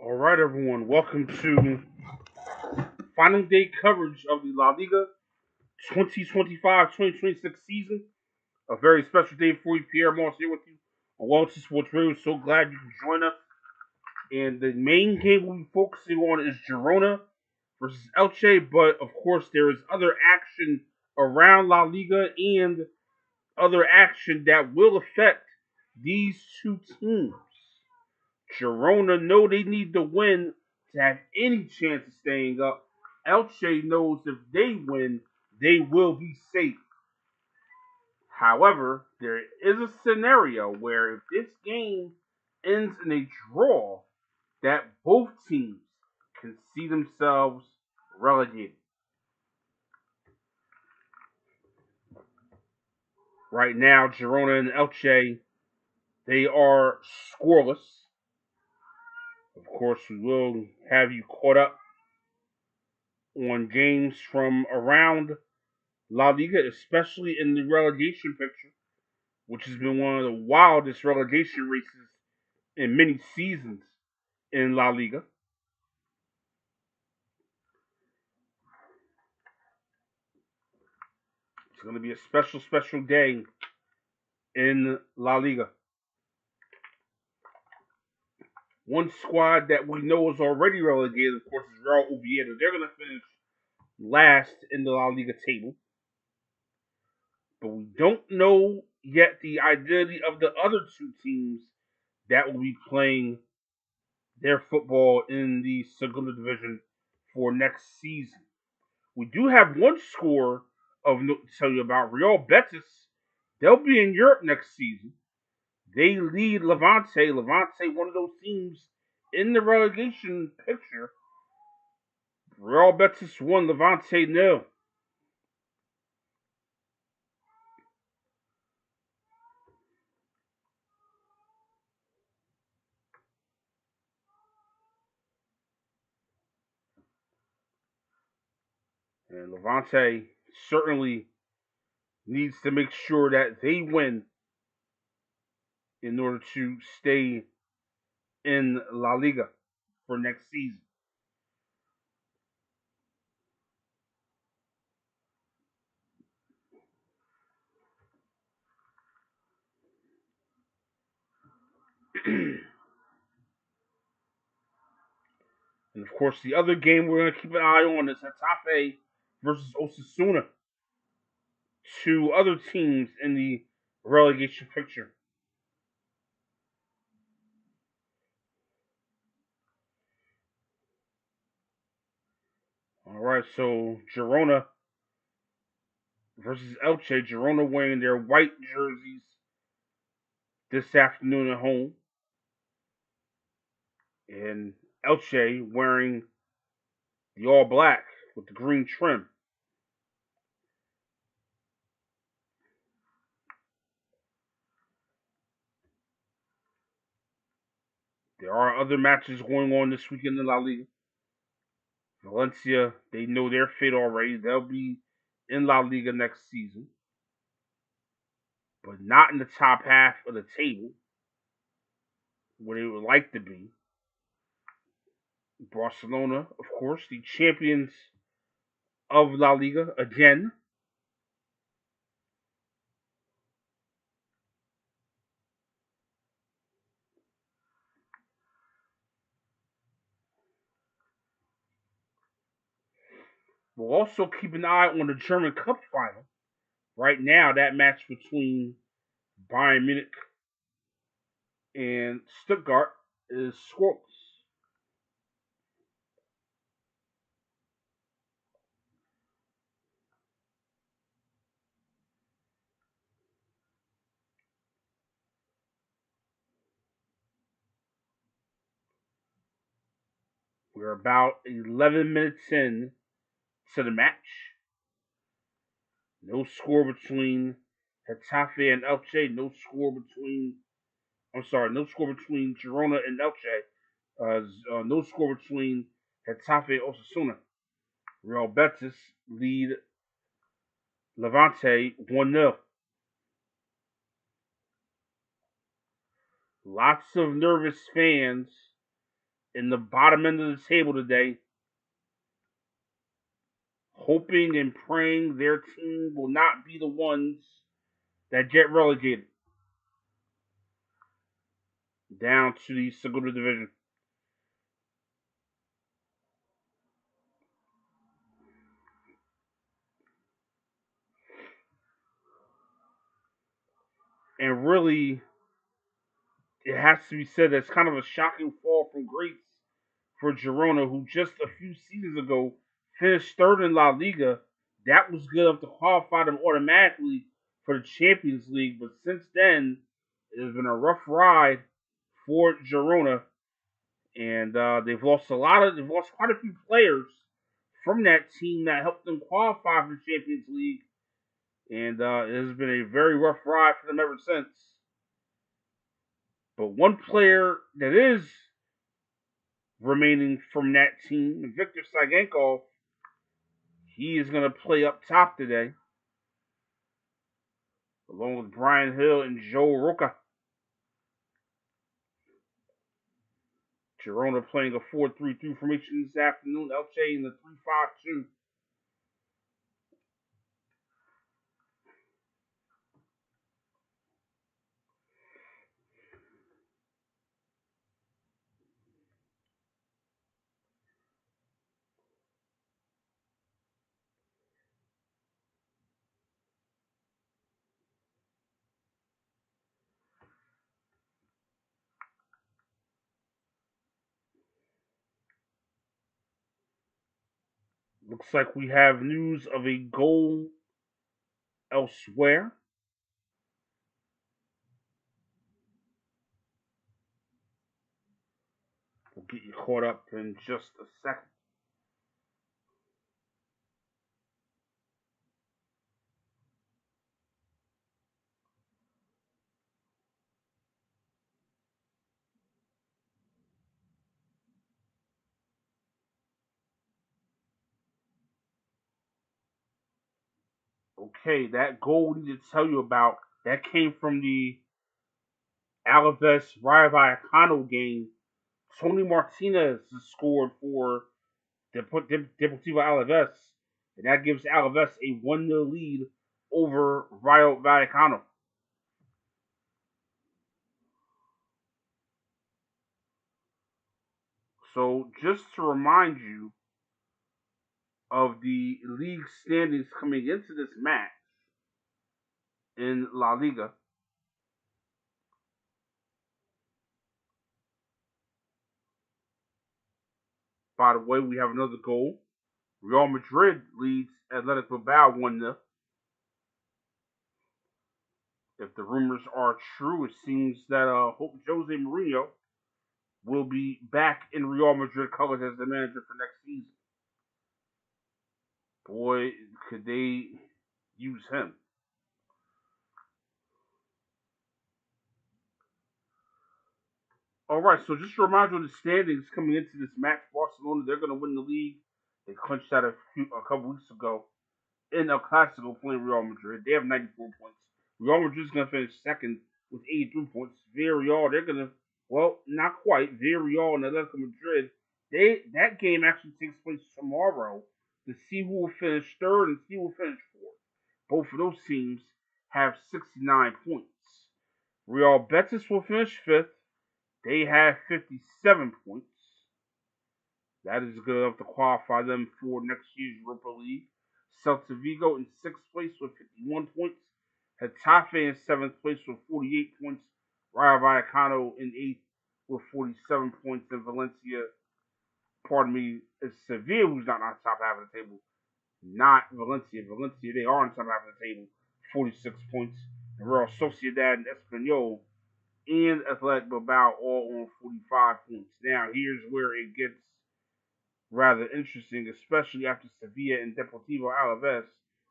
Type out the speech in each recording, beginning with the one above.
All right, everyone. Welcome to final day coverage of the La Liga 2025-2026 season. A very special day for you. Pierre Moss here with you on Wellington Sports Radio. So glad you can join us. And the main game we'll be focusing on is Girona versus Elche. But, of course, there is other action around La Liga and other action that will affect these two teams. Girona know they need to win to have any chance of staying up. Elche knows if they win, they will be safe. However, there is a scenario where if this game ends in a draw, that both teams can see themselves relegated. Right now, Girona and Elche, they are scoreless. Of course, we will have you caught up on games from around La Liga, especially in the relegation picture, which has been one of the wildest relegation races in many seasons in La Liga. It's going to be a special, special day in La Liga. One squad that we know is already relegated, of course, is Real Oviedo. They're going to finish last in the La Liga table. But we don't know yet the identity of the other two teams that will be playing their football in the Segunda Division for next season. We do have one score of note to tell you about. Real Betis, they'll be in Europe next season. They lead Levante. Levante, one of those teams in the relegation picture. Real Betis 1, Levante 0. And Levante certainly needs to make sure that they win in order to stay in La Liga for next season. And of course, the other game we're going to keep an eye on is Getafe versus Osasuna. Two other teams in the relegation picture. All right, so Girona versus Elche. Girona wearing their white jerseys this afternoon at home, and Elche wearing the all black with the green trim. There are other matches going on this weekend in La Liga. Valencia, they know their fate already. They'll be in La Liga next season, but not in the top half of the table where they would like to be. Barcelona, of course, the champions of La Liga again. We'll also keep an eye on the German Cup final. Right now, that match between Bayern Munich and Stuttgart is scoreless. We're about 11 minutes in to the match. No score between Getafe and Elche. No score between. I'm sorry. No score between Girona and Elche. No score between Getafe and Osasuna. Real Betis lead Levante 1-0. Lots of nervous fans in the bottom end of the table today, hoping and praying their team will not be the ones that get relegated down to the Segunda Division. And really, it has to be said that's kind of a shocking fall from grace for Girona, who just a few seasons ago finished third in La Liga. That was good enough to qualify them automatically for the Champions League. But since then, it has been a rough ride for Girona, and they've lost quite a few players from that team that helped them qualify for the Champions League, and it has been a very rough ride for them ever since. But one player that is remaining from that team, Victor Sagenkov, he is going to play up top today, along with Brian Hill and Joe Roca. Girona playing a 4-3-3 formation this afternoon. Elche in the 3-5-2. Looks like we have news of a goal elsewhere. We'll get you caught up in just a second. Okay, that goal we need to tell you about, that came from the Alaves Rayo Vallecano game. Tony Martinez scored for Deportivo Alaves, and that gives Alaves a 1-0 lead over Rayo Vallecano. So, just to remind you of the league standings coming into this match in La Liga, by the way, we have another goal. Real Madrid leads Athletic Bilbao 1-0. If the rumors are true, it seems that Jose Mourinho will be back in Real Madrid colors as the manager for next season. Boy, could they use him. All right, so just to remind you of the standings coming into this match, Barcelona, they're going to win the league. They clinched that a couple weeks ago in El Clasico playing Real Madrid. They have 94 points. Real Madrid's going to finish second with 83 points. Villarreal, they're going to, well, not quite. Villarreal and Atletico Madrid, that game actually takes place tomorrow to see who will finish third and see who will finish fourth. Both of those teams have 69 points. Real Betis will finish fifth. They have 57 points. That is good enough to qualify them for next year's Europa League. Celta Vigo in sixth place with 51 points. Getafe in seventh place with 48 points. Rayo Vallecano in eighth with 47 points. And Valencia, pardon me, it's Sevilla who's not on top half of the table. Not Valencia. Valencia, they are on top half of the table. 46 points. And Real Sociedad and Espanyol and Athletic Bilbao all on 45 points. Now, here's where it gets rather interesting, especially after Sevilla and Deportivo Alaves,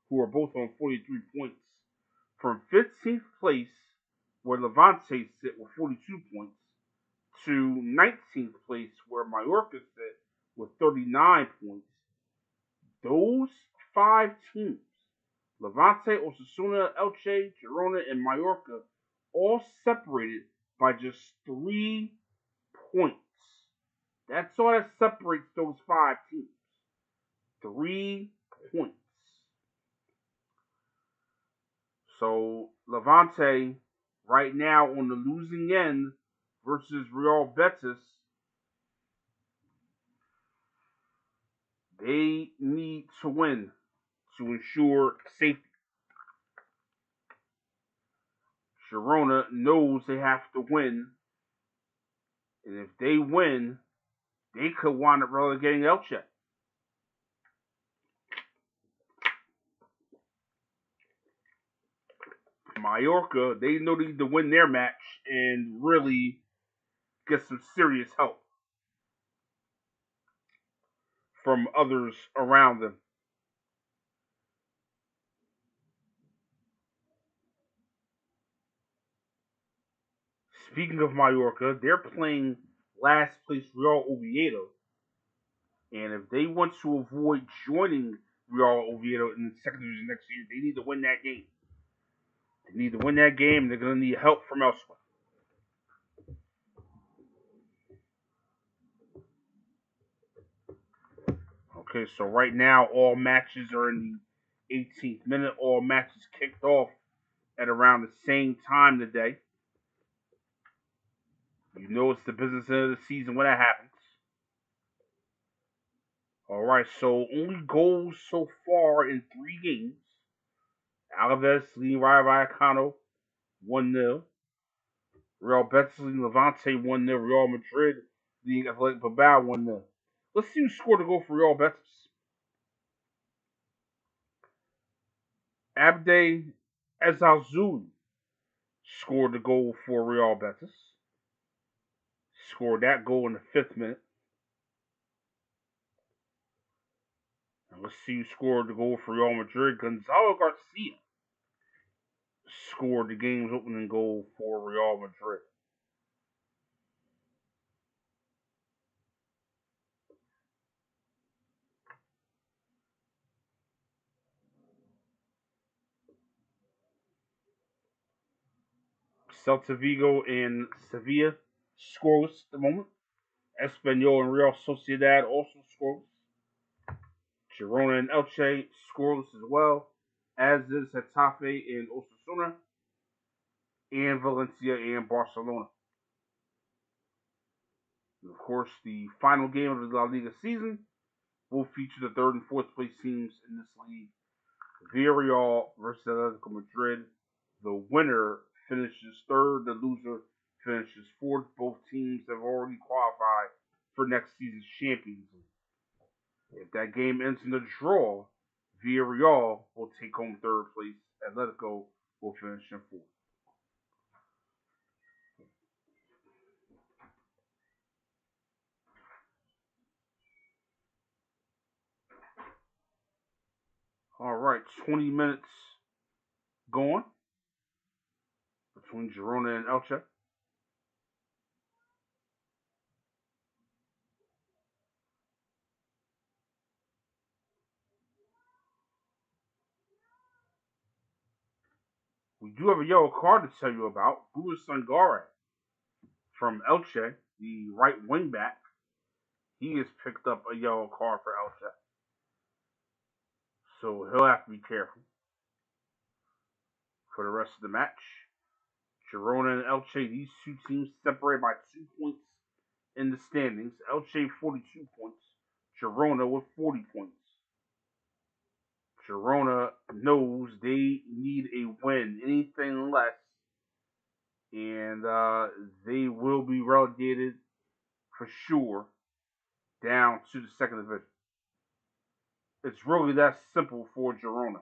who are both on 43 points. From 15th place, where Levante sit with 42 points, to 19th place, where Mallorca sit with 39 points. Those five teams, Levante, Osasuna, Elche, Girona, and Mallorca, all separated by just 3 points. That's all that separates those 5 teams. 3 points. So Levante right now on the losing end versus Real Betis. They need to win to ensure safety. Girona knows they have to win, and if they win, they could wind up relegating Elche. Mallorca, they know they need to win their match and really get some serious help from others around them. Speaking of Mallorca, they're playing last place Real Oviedo, and if they want to avoid joining Real Oviedo in the second division next year, they need to win that game. They need to win that game. They're going to need help from elsewhere. Okay, so right now all matches are in the 18th minute. All matches kicked off at around the same time today. You know it's the business end of the season when that happens. All right, so only goals so far in 3 games. Alaves leading Rayo Vallecano 1-0. Real Betis leading Levante 1-0. Real Madrid leading Athletic Bilbao 1-0. Let's see who scored the goal for Real Betis. Abde Ezalzouli scored the goal for Real Betis. Scored that goal in the 5th minute. And let's see who scored the goal for Real Madrid. Gonzalo Garcia scored the game's opening goal for Real Madrid. Celta Vigo and Sevilla scoreless at the moment. Espanyol and Real Sociedad also scoreless. Girona and Elche scoreless as well, as is Getafe and Osasuna, and Valencia and Barcelona. And of course, the final game of the La Liga season will feature the third and fourth place teams in this league. Villarreal versus Atletico Madrid. The winner finishes third. The loser finishes fourth. Both teams have already qualified for next season's Champions League. If that game ends in a draw, Villarreal will take home third place. Atletico will finish in fourth. All right, 20 minutes going between Girona and Elche. We do have a yellow card to tell you about. Luis Sangare from Elche, the right wing back. He has picked up a yellow card for Elche. So he'll have to be careful for the rest of the match. Girona and Elche, these two teams separated by 2 points in the standings. Elche 42 points. Girona with 40 points. Girona knows they need a win. Anything less, and they will be relegated for sure down to the second division. It's really that simple for Girona.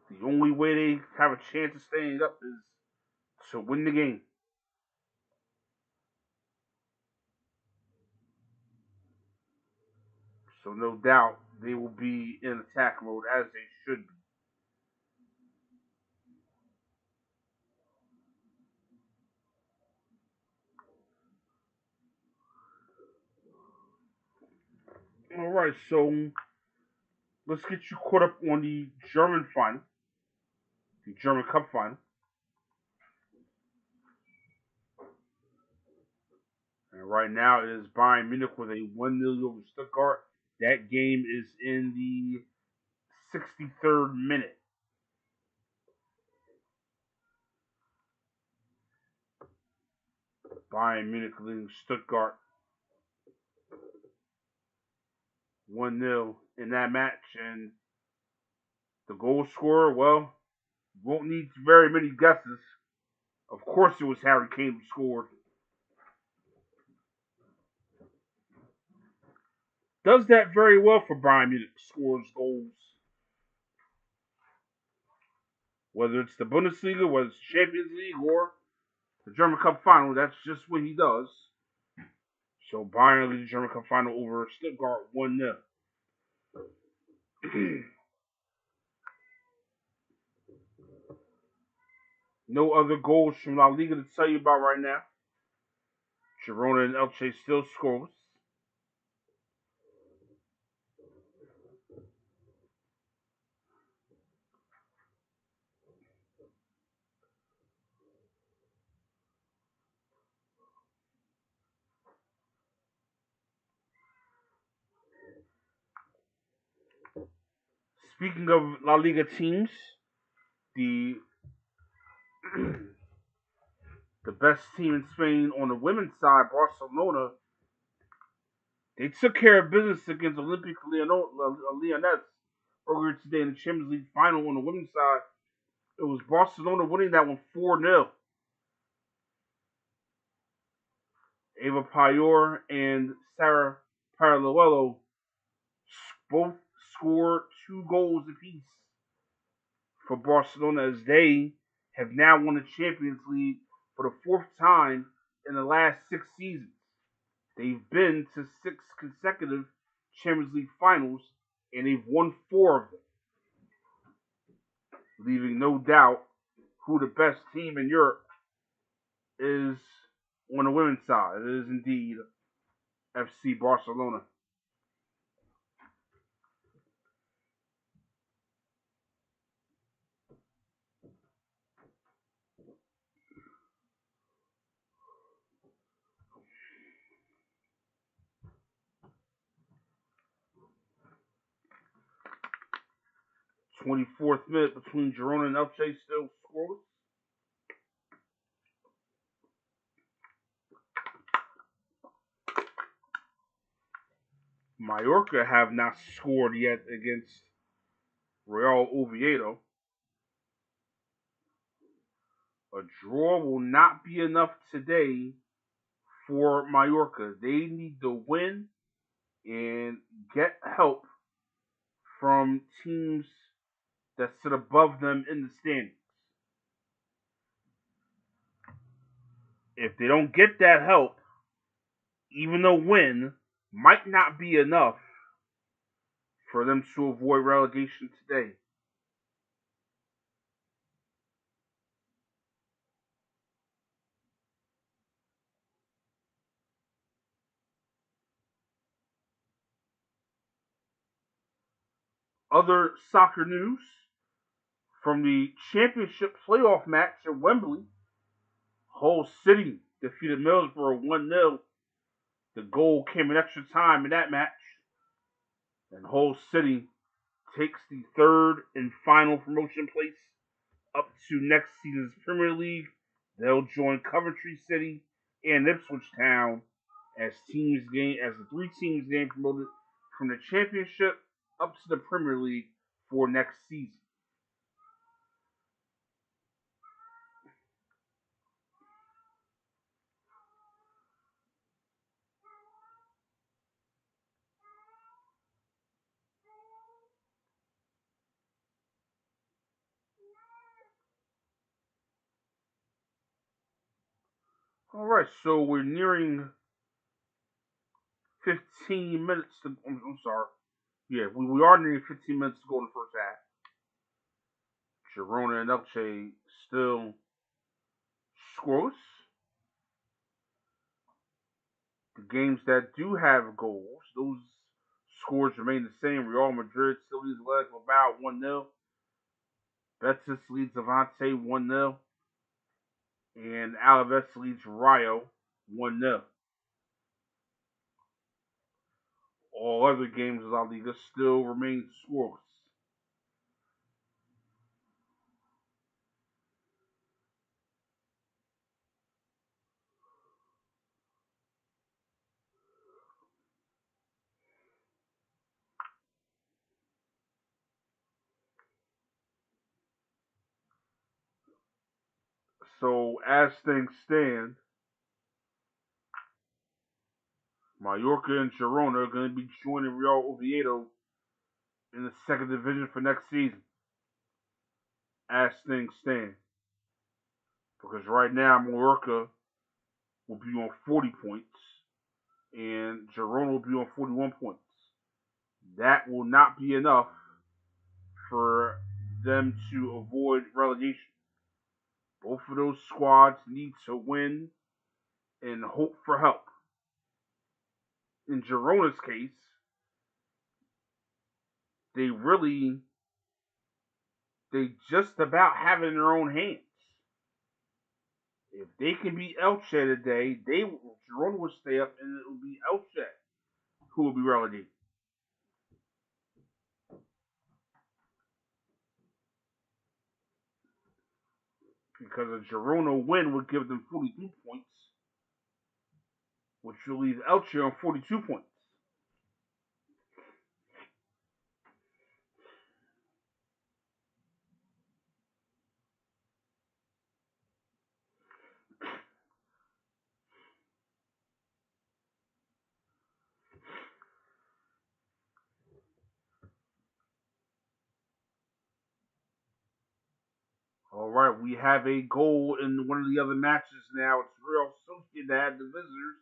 The only way they have a chance of staying up is to win the game. So no doubt they will be in attack mode as they should be. All right, so let's get you caught up on the German final, the German Cup final. And right now it is Bayern Munich with a 1-0 over Stuttgart. That game is in the 63rd minute. Bayern Munich leading Stuttgart 1-0 in that match. And the goal scorer, well, won't need very many guesses. Of course it was Harry Kane who scored. Does that very well for Bayern Munich, scores goals. Whether it's the Bundesliga, whether it's the Champions League, or the German Cup final, that's just what he does. So Bayern leads the German Cup final over Stuttgart 1-0. No other goals from La Liga to tell you about right now. Girona and Elche still scoreless. Speaking of La Liga teams, the the best team in Spain on the women's side, Barcelona, they took care of business against Olympique Lyonnais earlier today in the Champions League final on the women's side. It was Barcelona winning that one 4-0. Eva Payor and Sarah Paralluelo both scored 2 goals apiece for Barcelona as they have now won the Champions League for the 4th time in the last 6 seasons. They've been to 6 consecutive Champions League finals and they've won 4 of them, leaving no doubt who the best team in Europe is on the women's side. It is indeed FC Barcelona. 24th minute between Girona and Elche still scoreless. Mallorca have not scored yet against Real Oviedo. A draw will not be enough today for Mallorca. They need to win and get help from teams that sit above them in the standings. If they don't get that help, even a win might not be enough for them to avoid relegation today. Other soccer news from the championship playoff match at Wembley, Hull City defeated Middlesbrough 1-0. The goal came in extra time in that match. And Hull City takes the 3rd and final promotion place up to next season's Premier League. They'll join Coventry City and Ipswich Town as the 3 teams gain promoted from the Championship up to the Premier League for next season. All right, so we're nearing 15 minutes to. I'm sorry. Yeah, we are nearing 15 minutes to go in the first half. Girona and Elche still scoreless. The games that do have goals, those scores remain the same. Real Madrid still leads Athletic Bilbao 1-0. Betis leads Levante 1-0. And Alaves leads Rayo 1-0. All other games in La Liga still remain scoreless. So as things stand, Mallorca and Girona are going to be joining Real Oviedo in the second division for next season. As things stand, because right now Mallorca will be on 40 points and Girona will be on 41 points. That will not be enough for them to avoid relegation. Both of those squads need to win and hope for help. In Girona's case, they really they just about have it in their own hands. If they can beat Elche today, Girona will stay up, and it will be Elche who will be relegated. Because a Girona win would give them 42 points, which will leave Elche on 42 points. All right, we have a goal in one of the other matches now. It's Real Sociedad, the visitors.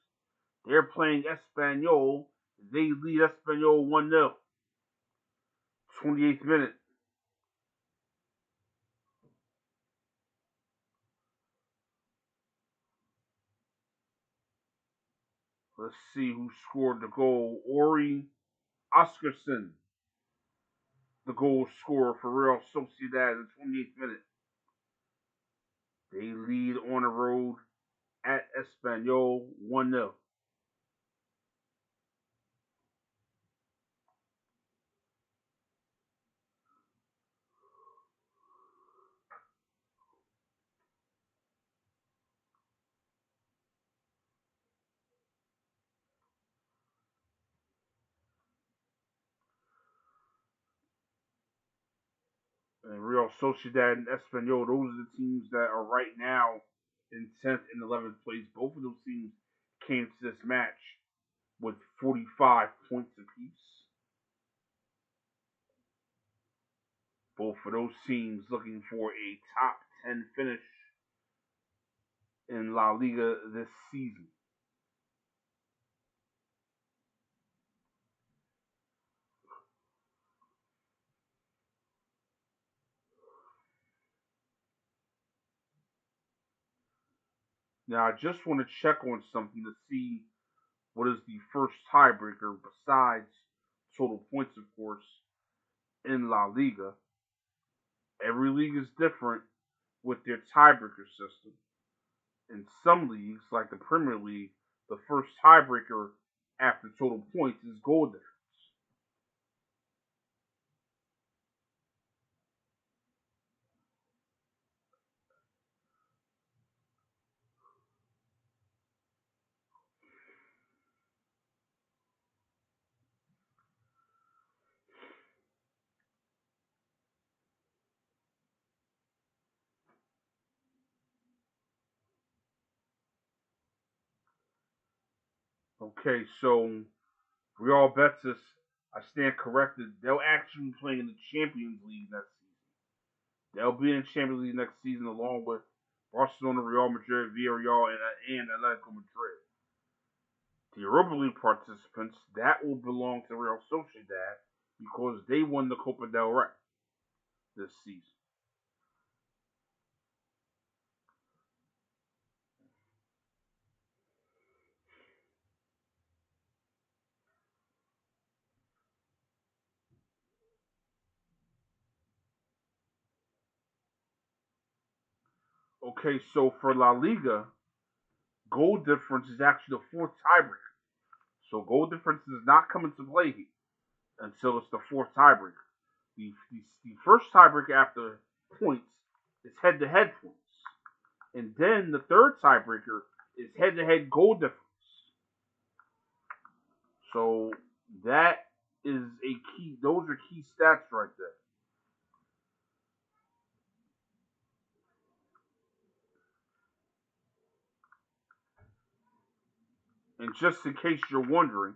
They're playing Espanyol. They lead Espanyol 1-0. 28th minute. Let's see who scored the goal. Ori Oscarson, the goal scorer for Real Sociedad in the 28th minute. They lead on the road at Espanyol 1-0. And Real Sociedad and Espanyol, those are the teams that are right now in 10th and 11th place. Both of those teams came to this match with 45 points apiece. Both of those teams looking for a top 10 finish in La Liga this season. Now, I just want to check on something to see what is the first tiebreaker besides total points, of course, in La Liga. Every league is different with their tiebreaker system. In some leagues, like the Premier League, the first tiebreaker after total points is goal difference. Okay, so Real Betis, I stand corrected. They'll actually be playing in the Champions League next season. They'll be in the Champions League next season along with Barcelona, Real Madrid, Villarreal, and Atletico Madrid. The Europa League participants, that will belong to Real Sociedad because they won the Copa del Rey this season. Okay, so for La Liga, goal difference is actually the fourth tiebreaker. So goal difference does not come into play here until it's the fourth tiebreaker. The first tiebreaker after points is head-to-head points. And then the third tiebreaker is head-to-head goal difference. So that is a key. Those are key stats right there. And just in case you're wondering,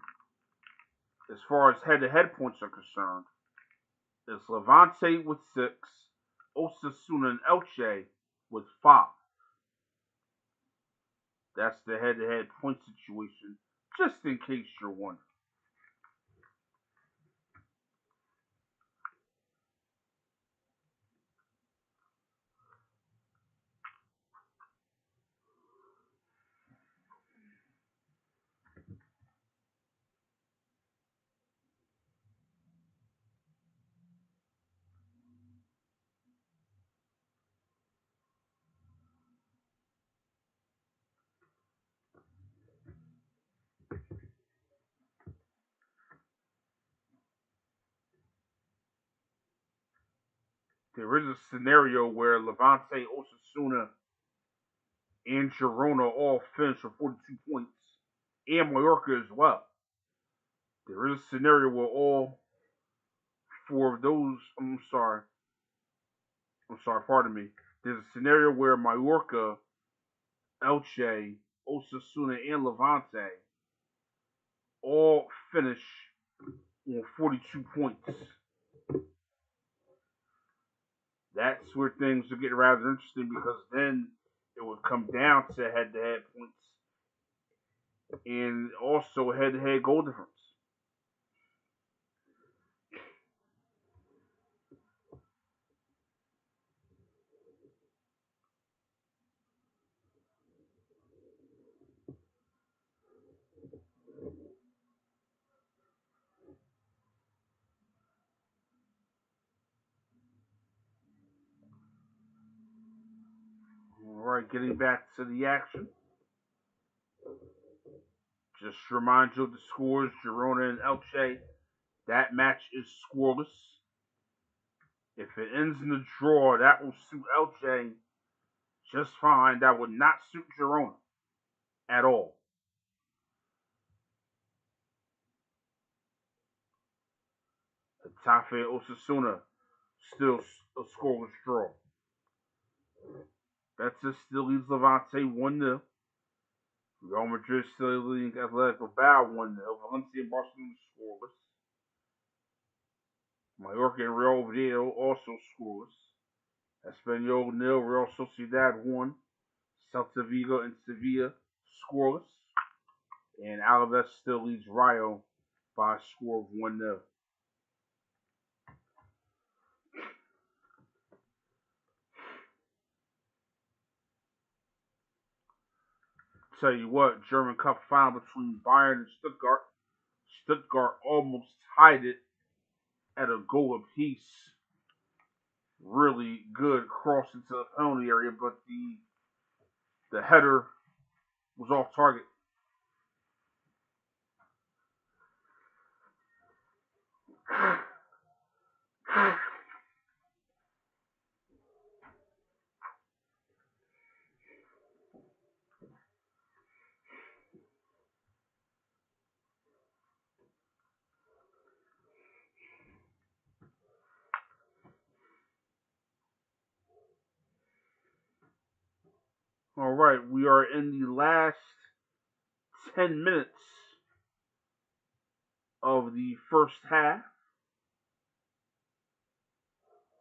as far as head-to-head points are concerned, it's Levante with 6, Osasuna and Elche with 5. That's the head-to-head point situation, just in case you're wondering. There is a scenario where Levante, Osasuna, and Girona all finish with 42 points, and Mallorca as well. There is a scenario where all four of those, pardon me. There's a scenario where Mallorca, Elche, Osasuna, and Levante all finish on 42 points. That's where things are getting rather interesting because then it would come down to head-to-head points and also head-to-head goal difference. All right, getting back to the action. Just to remind you of the scores, Girona and Elche. That match is scoreless. If it ends in a draw, that will suit Elche just fine. That would not suit Girona at all. Tafe Osasuna, still a scoreless draw. Betis still leads Levante 1-0. Real Madrid still leading Atletico Bilbao 1-0. Valencia and Barcelona scoreless. Mallorca and Real Oviedo also scoreless. Espanyol 0, Real Sociedad 1. Celta Vigo and Sevilla scoreless. And Alaves still leads Rayo by a score of 1-0. Tell you what, German Cup final between Bayern and Stuttgart. Stuttgart almost tied it at a goal apiece. Really good cross into the penalty area, but the header was off target. All right, we are in the last 10 minutes of the first half.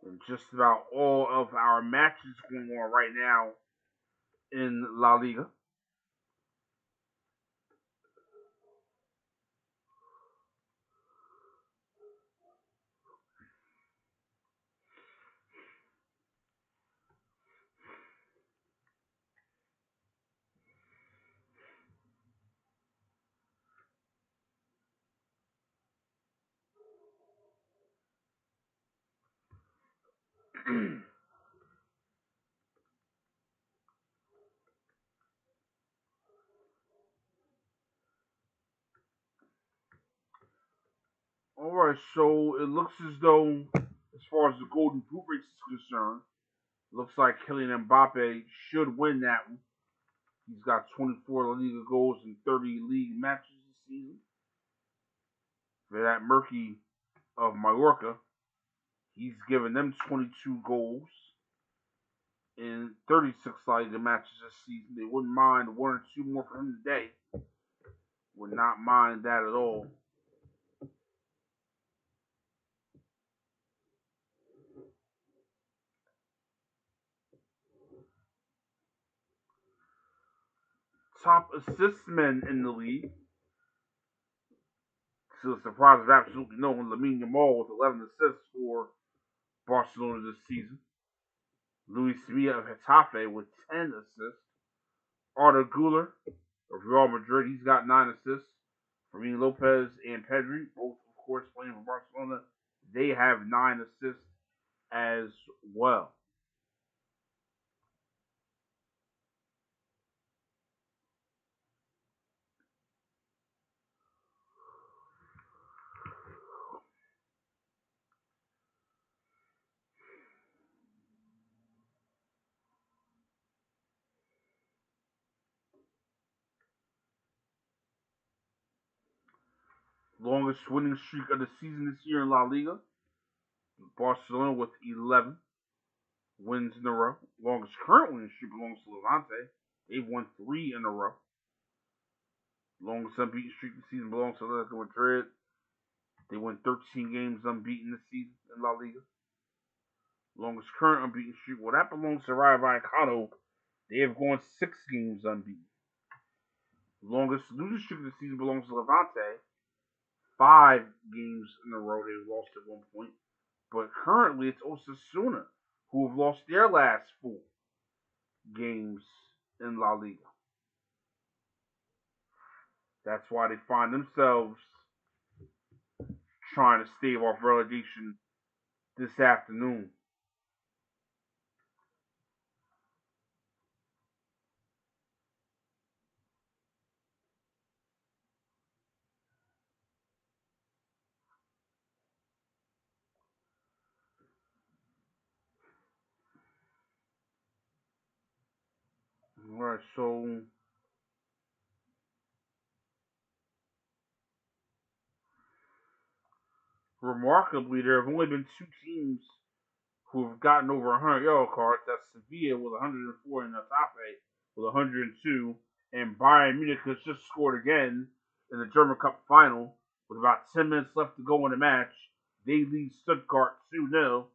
And just about all of our matches going on right now in La Liga. Alright, so it looks as though, as far as the Golden Boot race is concerned, looks like Kylian Mbappe should win that one. He's got 24 La Liga goals in 30 league matches this season. For that Murky of Mallorca, he's given them 22 goals in 36 La Liga matches this season. They wouldn't mind one or two more for him today. Would not mind that at all. Top assist men in the league. To the surprise of absolutely no one, Lamine Yamal with 11 assists for Barcelona this season. Luis Milla of Getafe with 10 assists. Arda Güler of Real Madrid, he's got 9 assists. Fermin Lopez and Pedri, both of course playing for Barcelona, they have 9 assists as well. Longest winning streak of the season this year in La Liga. Barcelona with 11 wins in a row. Longest current winning streak belongs to Levante. They've won 3 in a row. Longest unbeaten streak this season belongs to Atletico Madrid. They won 13 games unbeaten this season in La Liga. Longest current unbeaten streak, well, that belongs to Rayo Vallecano. They have gone 6 games unbeaten. Longest losing streak of the season belongs to Levante. 5 games in a row they've lost at one point. But currently it's Osasuna who have lost their last 4 games in La Liga. That's why they find themselves trying to stave off relegation this afternoon. Alright, so remarkably, there have only been 2 teams who have gotten over 100 yellow cards. That's Sevilla with 104 and Getafe with 102. And Bayern Munich has just scored again in the German Cup final with about 10 minutes left to go in the match. They lead Stuttgart 2-0.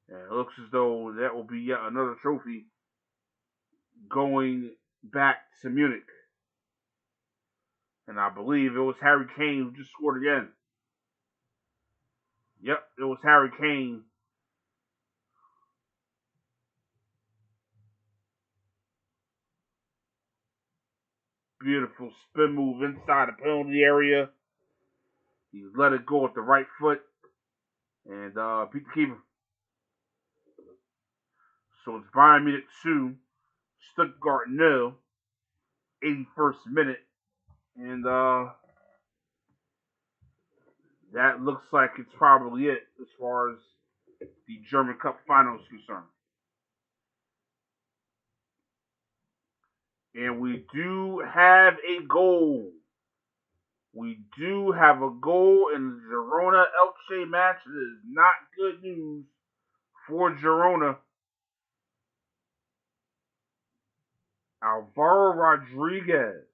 And it looks as though that will be yet another trophy going back to Munich. And I believe it was Harry Kane who just scored again. Yep, it was Harry Kane. Beautiful spin move inside the penalty area. He let it go with the right foot and beat the keeper. So it's Bayern Munich 2, Stuttgart 0, 81st minute. And that looks like it's probably it as far as the German Cup final is concerned. And we do have a goal. We do have a goal in the Girona Elche match. It is not good news for Girona. Alvaro Rodriguez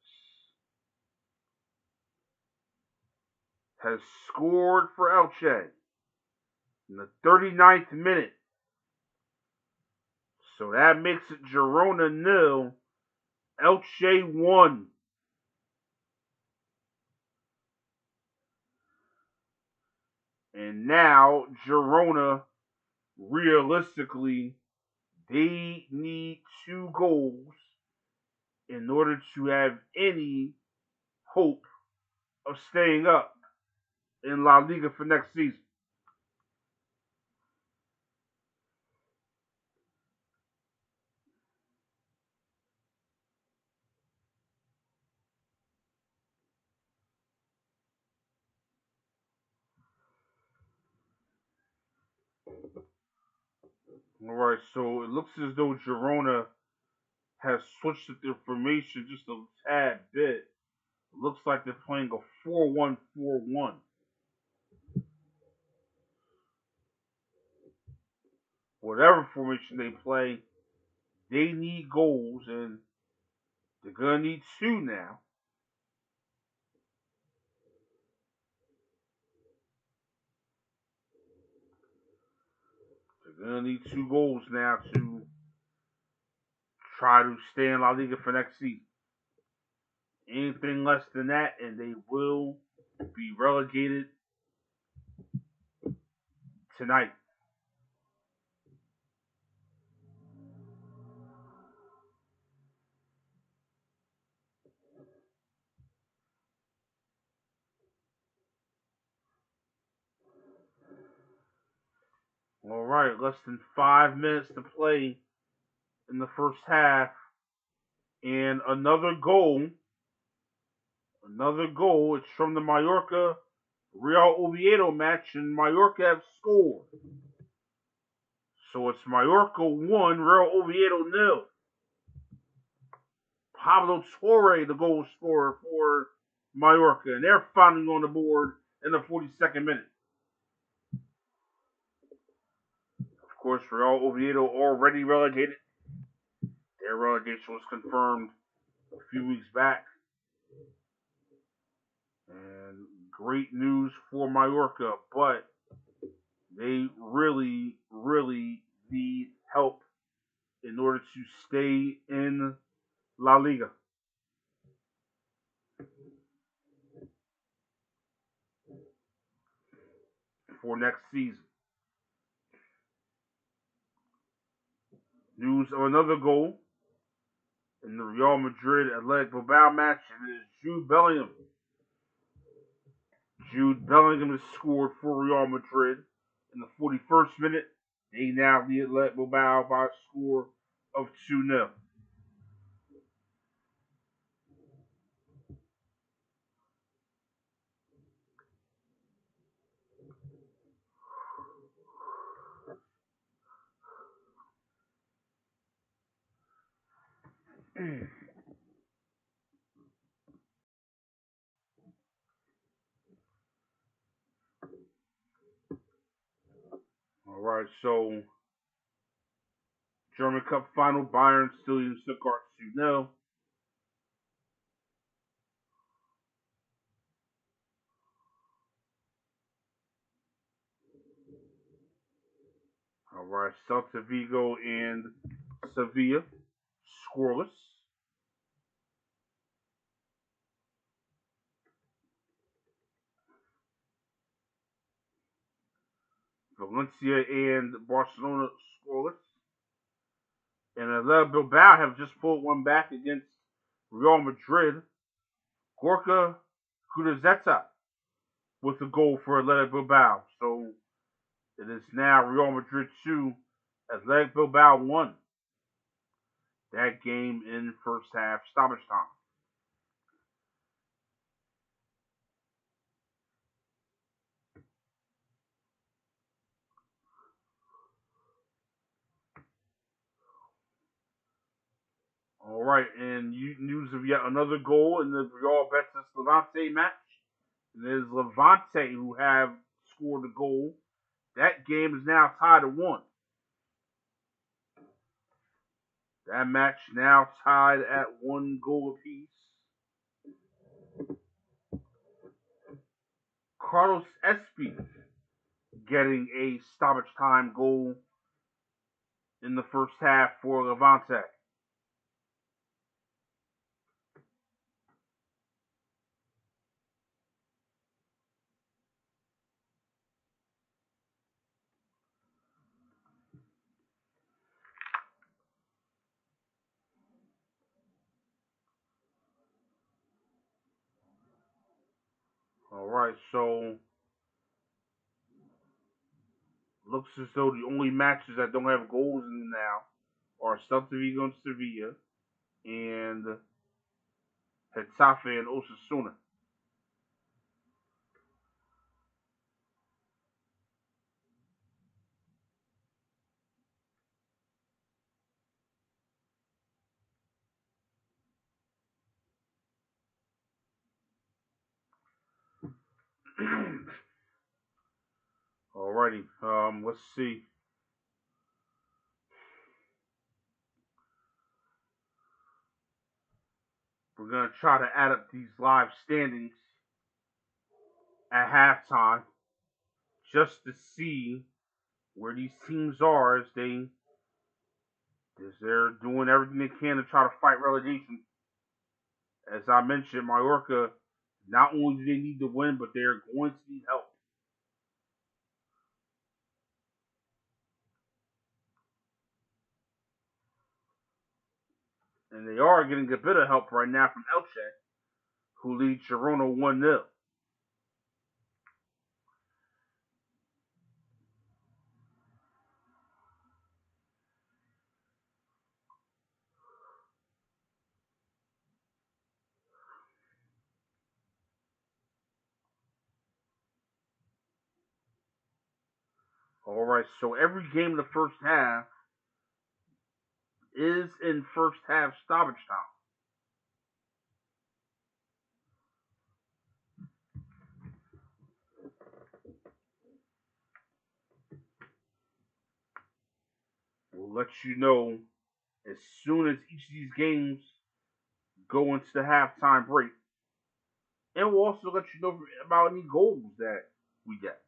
has scored for Elche in the 39th minute. So that makes it Girona 0, Elche 1. And now Girona, realistically, they need 2 goals in order to have any hope of staying up in La Liga for next season. All right, so it looks as though Girona has switched their formation just a tad bit. Looks like they're playing a 4-1-4-1. Whatever formation they play, they need goals, and they're gonna need two now. They're gonna need two goals now to try to stay in La Liga for next season. Anything less than that, and they will be relegated tonight. All right, less than 5 minutes to play in the first half, and another goal. Another goal. It's from the Mallorca Real Oviedo match, and Mallorca have scored. So it's Mallorca 1, Real Oviedo 0. Pablo Torre, the goal scorer for Mallorca, and they're finally on the board in the 42nd minute. Of course, Real Oviedo already relegated. Their relegation was confirmed a few weeks back. And great news for Mallorca, but they really, really need help in order to stay in La Liga for next season. News of another goal in the Real Madrid Athletic Bilbao match, and it is Jude Bellingham. Jude Bellingham has scored for Real Madrid in the 41st minute. They now lead Athletic Bilbao by a score of 2-0. All right, so German Cup final, Bayern still in Stuttgart 2-0. All right, Celta Vigo and Sevilla scoreless. Valencia and Barcelona scoreless. And Atletico Bilbao have just pulled one back against Real Madrid. Gorka Gudazeta with a goal for Athletic Bilbao. So it is now Real Madrid 2, Athletic Bilbao 1. That game in first half stoppage time. All right, and news of yet another goal in the Real Betis Levante match. And it is Levante who have scored the goal. That game is now tied at 1. That match now tied at 1 goal apiece. Carlos Espy getting a stoppage time goal in the first half for Levante. All right, so looks as though the only matches that don't have goals in them now are Celta Vigo and Sevilla and Getafe and Osasuna. Alrighty. Let's see. We're gonna try to add up these live standings at halftime just to see where these teams are as they're doing everything they can to try to fight relegation. As I mentioned, Mallorca, not only do they need to win, but they're going to need help. And they are getting a bit of help right now from Elche, who leads Girona 1-0. Alright, so every game in the first half is in first half stoppage time. We'll let you know as soon as each of these games go into the halftime break. And we'll also let you know about any goals that we get.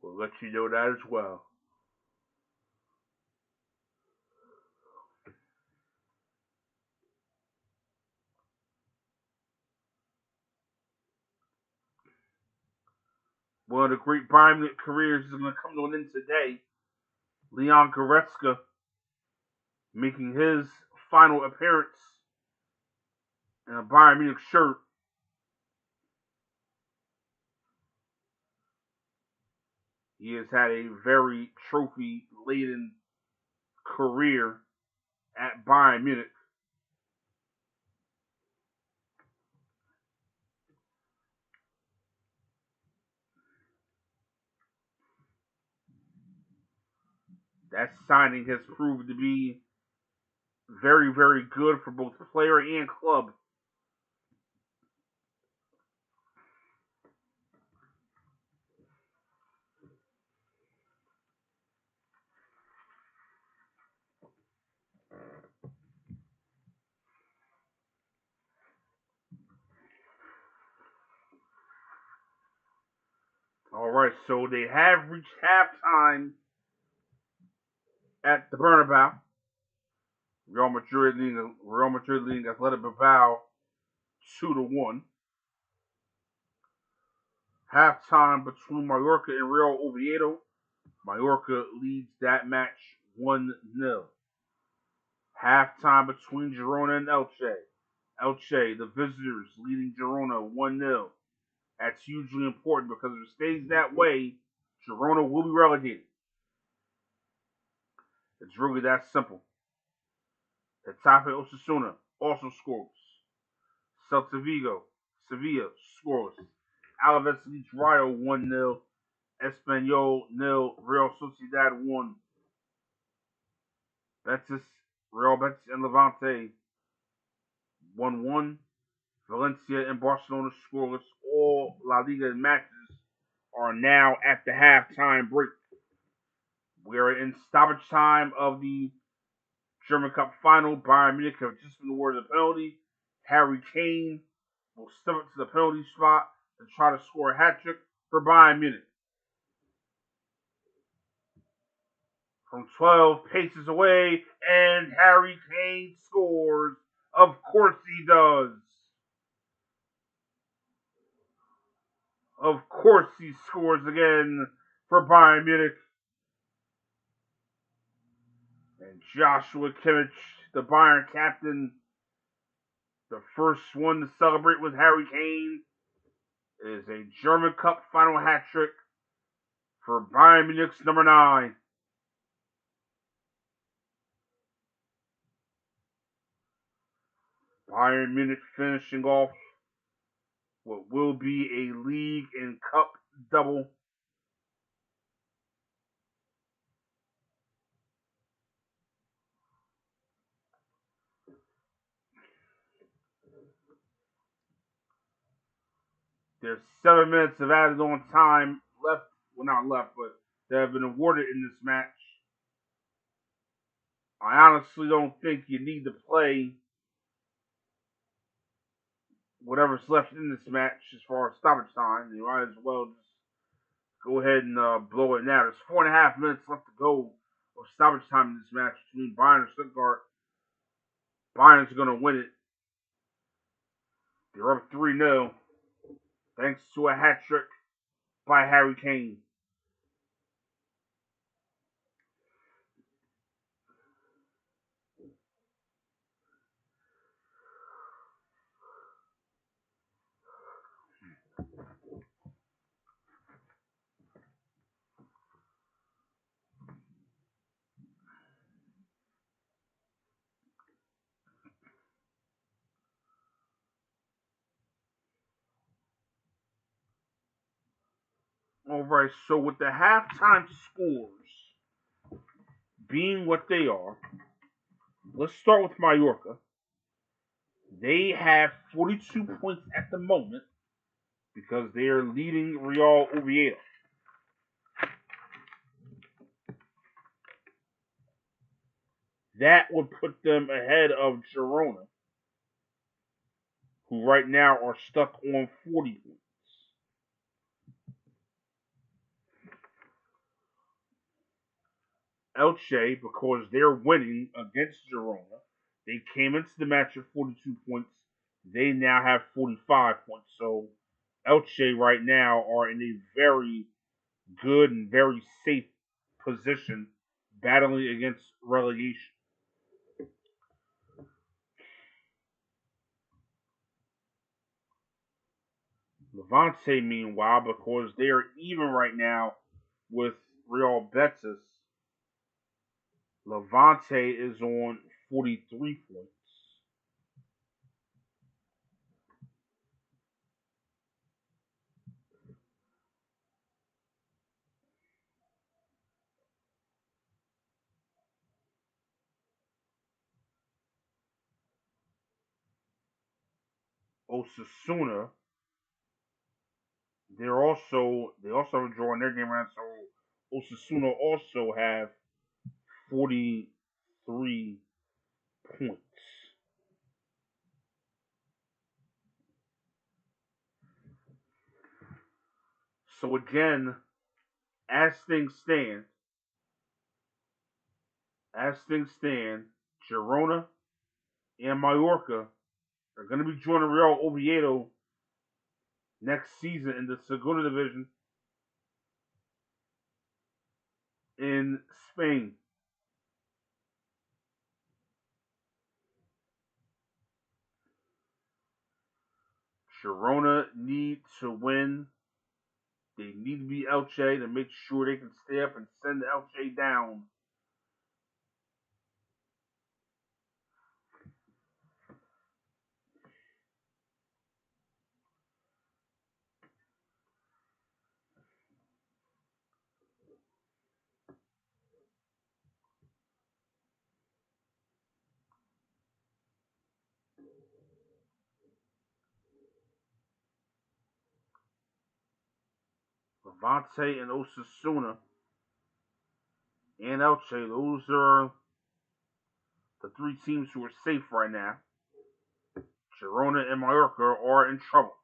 We'll let you know that as well. One of the great Bayern Munich careers is going to come to an end today. Leon Goretzka making his final appearance in a Bayern Munich shirt. He has had a very trophy-laden career at Bayern Munich. That signing has proved to be very, very good for both player and club. All right, so they have reached halftime at the Bernabeu. Real Madrid leading Athletic Bilbao 2-1. Halftime between Mallorca and Real Oviedo. Mallorca leads that match 1-0. Halftime between Girona and Elche. Elche, the visitors, leading Girona 1-0. That's hugely important because if it stays that way, Girona will be relegated. It's really that simple. Getafe Osasuna also scores. Celta Vigo, Sevilla scores. Alaves leads Rayo 1-0. Espanyol 0. Real Sociedad 1. Betis, Real Betis and Levante 1-1. Valencia and Barcelona scoreless. All La Liga matches are now at the halftime break. We are in stoppage time of the German Cup final. Bayern Munich have just been awarded a penalty. Harry Kane will step up to the penalty spot and try to score a hat trick for Bayern Munich. From 12 paces away, and Harry Kane scores. Of course he does. Of course he scores again for Bayern Munich. And Joshua Kimmich, the Bayern captain, the first one to celebrate with Harry Kane, is a German Cup final hat trick for Bayern Munich's number 9. Bayern Munich finishing off what will be a league and cup double. There's 7 minutes of added on time left. Well, not left, but that have been awarded in this match. I honestly don't think you need to play whatever's left in this match as far as stoppage time. You might as well just go ahead and blow it now. There's 4.5 minutes left to go of stoppage time in this match between Bayern and Stuttgart. Bayern's going to win it. They're up 3-0 thanks to a hat trick by Harry Kane. Alright, so with the halftime scores being what they are, let's start with Mallorca. They have 42 points at the moment because they are leading Real Oviedo. That would put them ahead of Girona, who right now are stuck on 40 points. Elche, because they're winning against Girona, they came into the match at 42 points. They now have 45 points. So Elche right now are in a very good and very safe position battling against relegation. Levante, meanwhile, because they are even right now with Real Betis, Levante is on 43 points. Osasuna, they also have a draw in their game round, so Osasuna also have 43 points. So again, as things stand, Girona and Mallorca are going to be joining Real Oviedo next season in the Segunda Division in Spain. Girona need to win. They need to beat Elche to make sure they can stay up and send Elche down. Levante and Osasuna and Elche, those are the three teams who are safe right now. Girona and Mallorca are in trouble.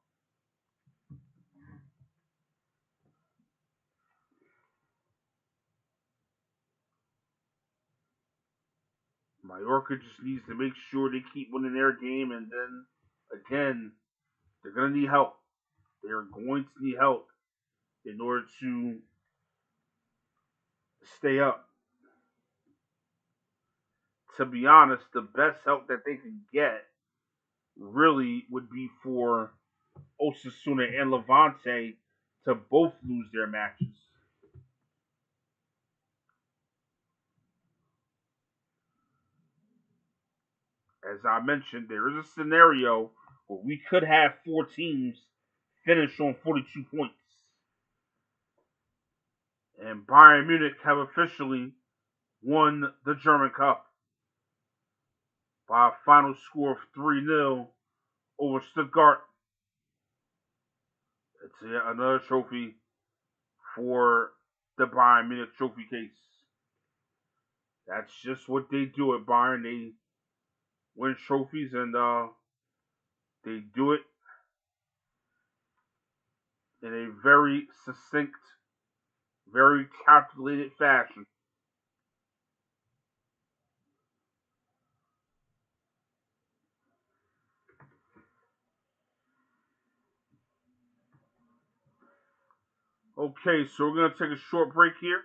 Mallorca just needs to make sure they keep winning their game, and then again, they're going to need help. They're going to need help in order to stay up. To be honest, the best help that they can get really would be for Osasuna and Levante to both lose their matches. As I mentioned, there is a scenario where we could have four teams finish on 42 points. And Bayern Munich have officially won the German Cup by a final score of 3-0 over Stuttgart. It's another trophy for the Bayern Munich trophy case. That's just what they do at Bayern. They win trophies and they do it in a very succinct, very calculated fashion. Okay, so we're gonna take a short break here.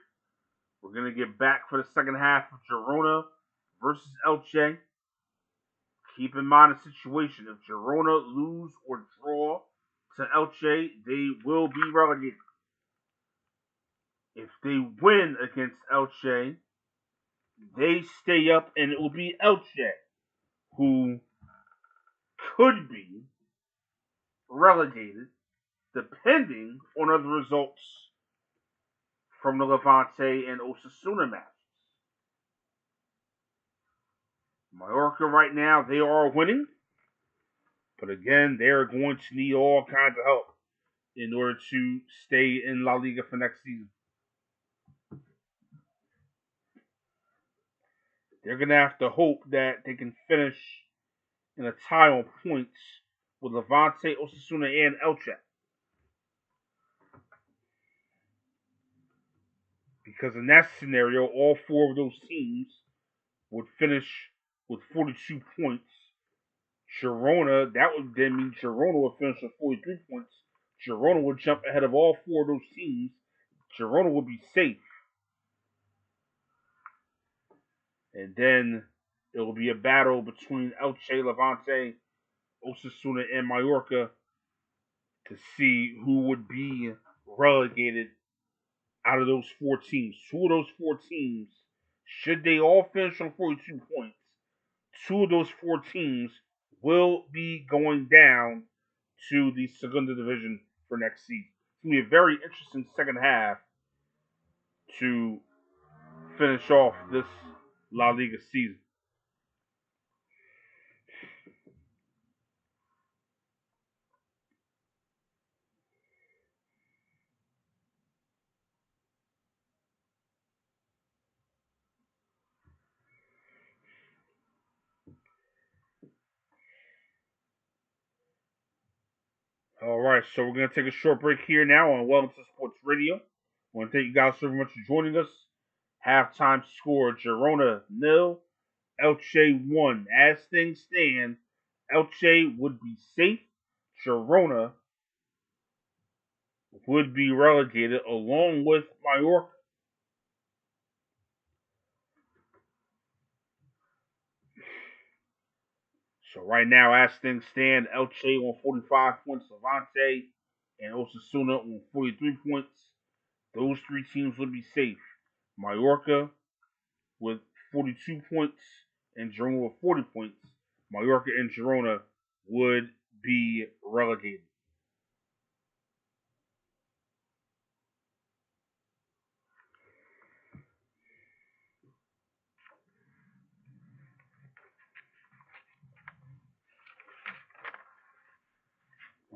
We're gonna get back for the second half of Girona versus Elche. Keep in mind the situation. If Girona lose or draw to Elche, they will be relegated. If they win against Elche, they stay up and it will be Elche who could be relegated depending on other results from the Levante and Osasuna matches. Mallorca right now, they are winning, but again, they're going to need all kinds of help in order to stay in La Liga for next season. They're going to have to hope that they can finish in a tie on points with Levante, Osasuna, and Elche. Because in that scenario, all four of those teams would finish with 42 points. Girona, that would then mean Girona would finish with 43 points. Girona would jump ahead of all four of those teams. Girona would be safe. And then it will be a battle between Elche, Levante, Osasuna, and Mallorca to see who would be relegated out of those four teams. Two of those four teams, should they all finish on 42 points, two of those four teams will be going down to the Segunda Division for next season. It's going to be a very interesting second half to finish off this La Liga season. All right, so we're going to take a short break here now on Welcome to Sports Radio. I want to thank you guys so much for joining us. Halftime score: Girona 0, Elche 1. As things stand, Elche would be safe. Girona would be relegated along with Mallorca. So right now, as things stand, Elche on 45 points, Levante and Osasuna on 43 points. Those three teams would be safe. Mallorca with 42 points and Girona with 40 points. Mallorca and Girona would be relegated.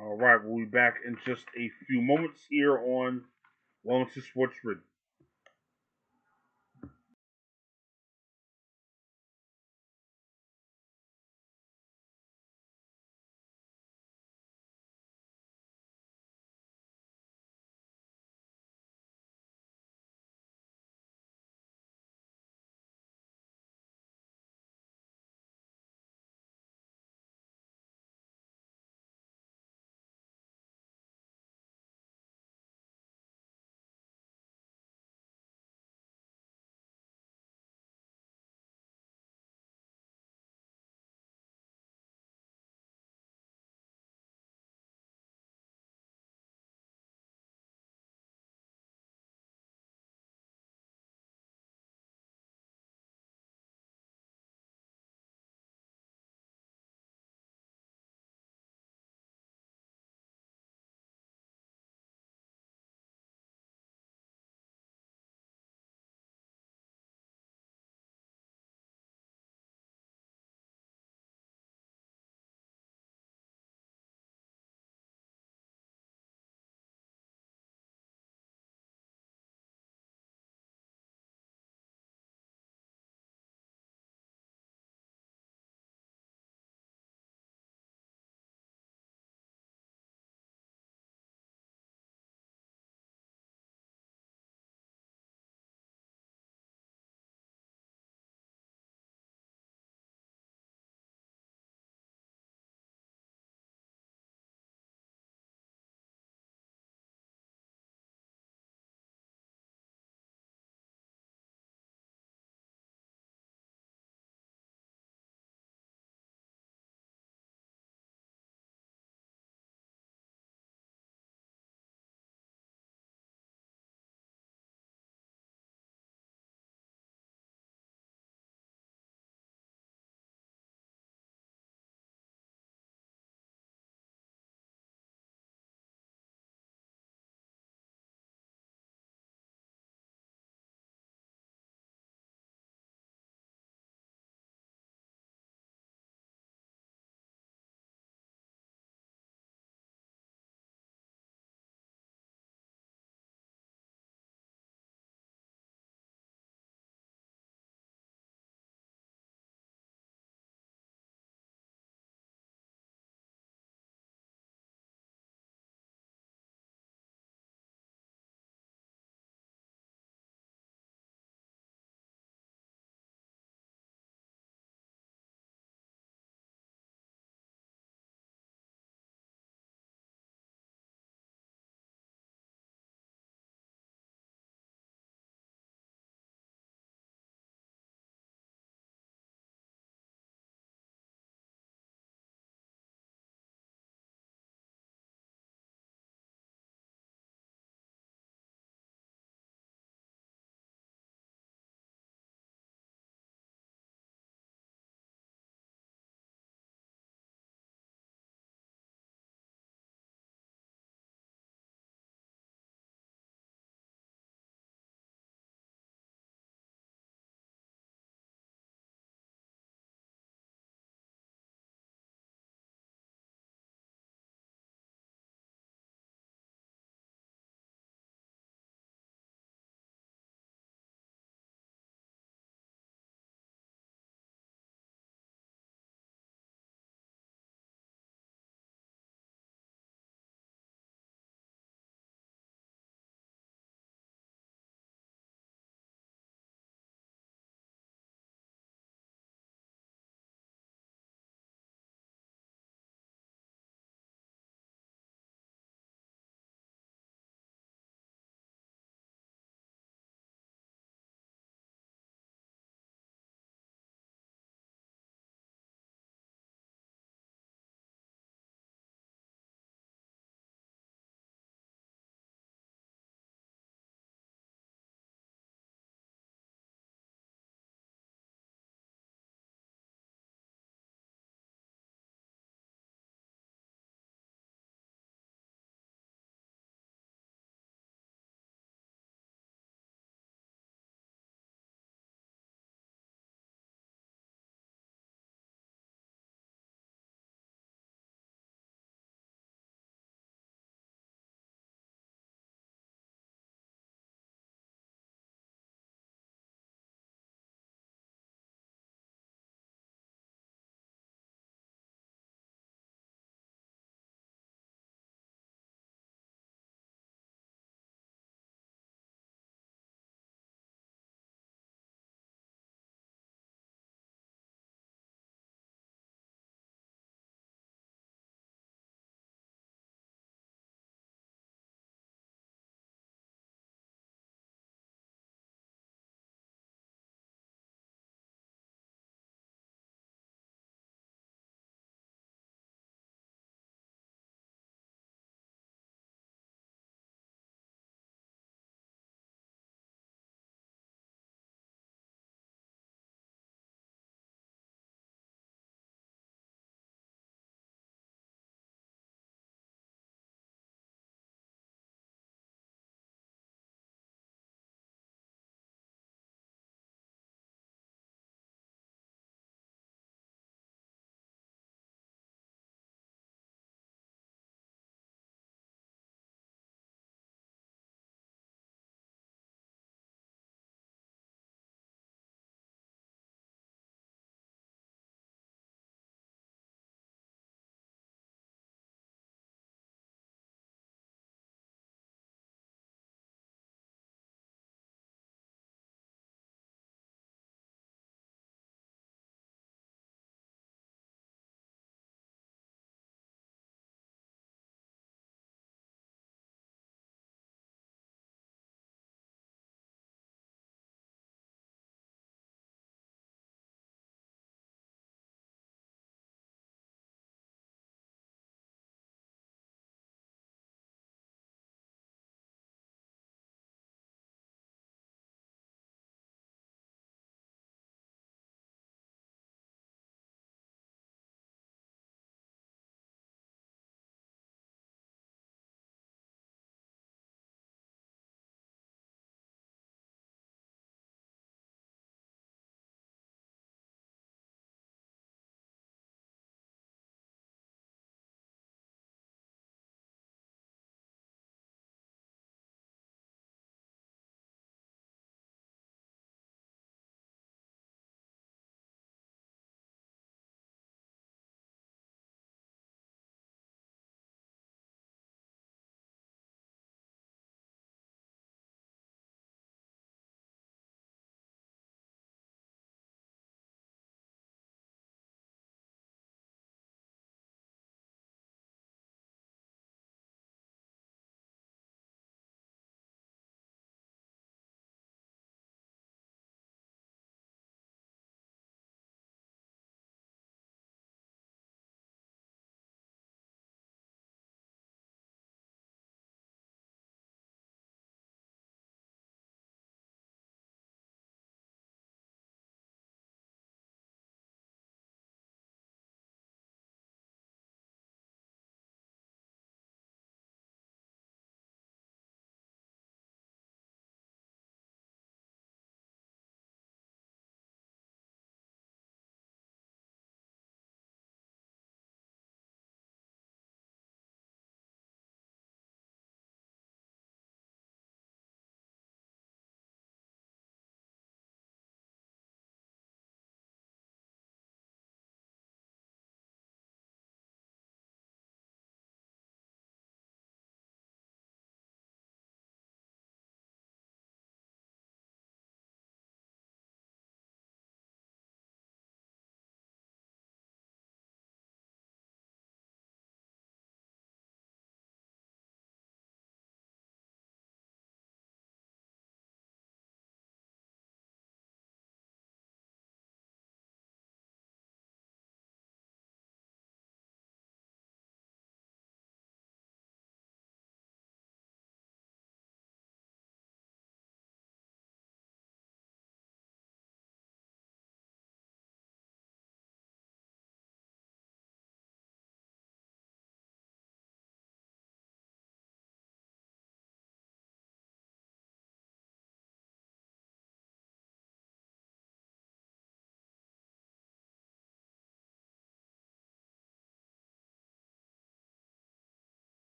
All right, we'll be back in just a few moments here on Wellness Sports Radio.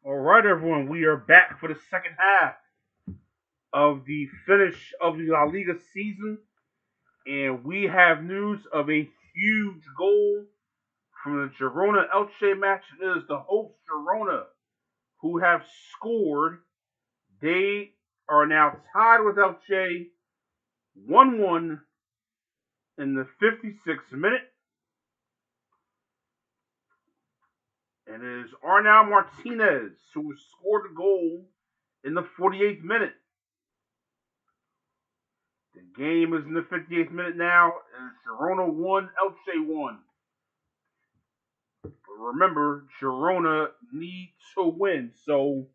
All right, everyone, we are back for the second half of the finish of the La Liga season, and we have news of a huge goal from the Girona Elche match. It is the host Girona who have scored. They are now tied with Elche 1-1 in the 56th minute, and it is Arnau Martinez who has scored the goal in the 48th minute. The game is in the 58th minute now, and Girona 1, Elche 1. But remember, Girona need to win. So,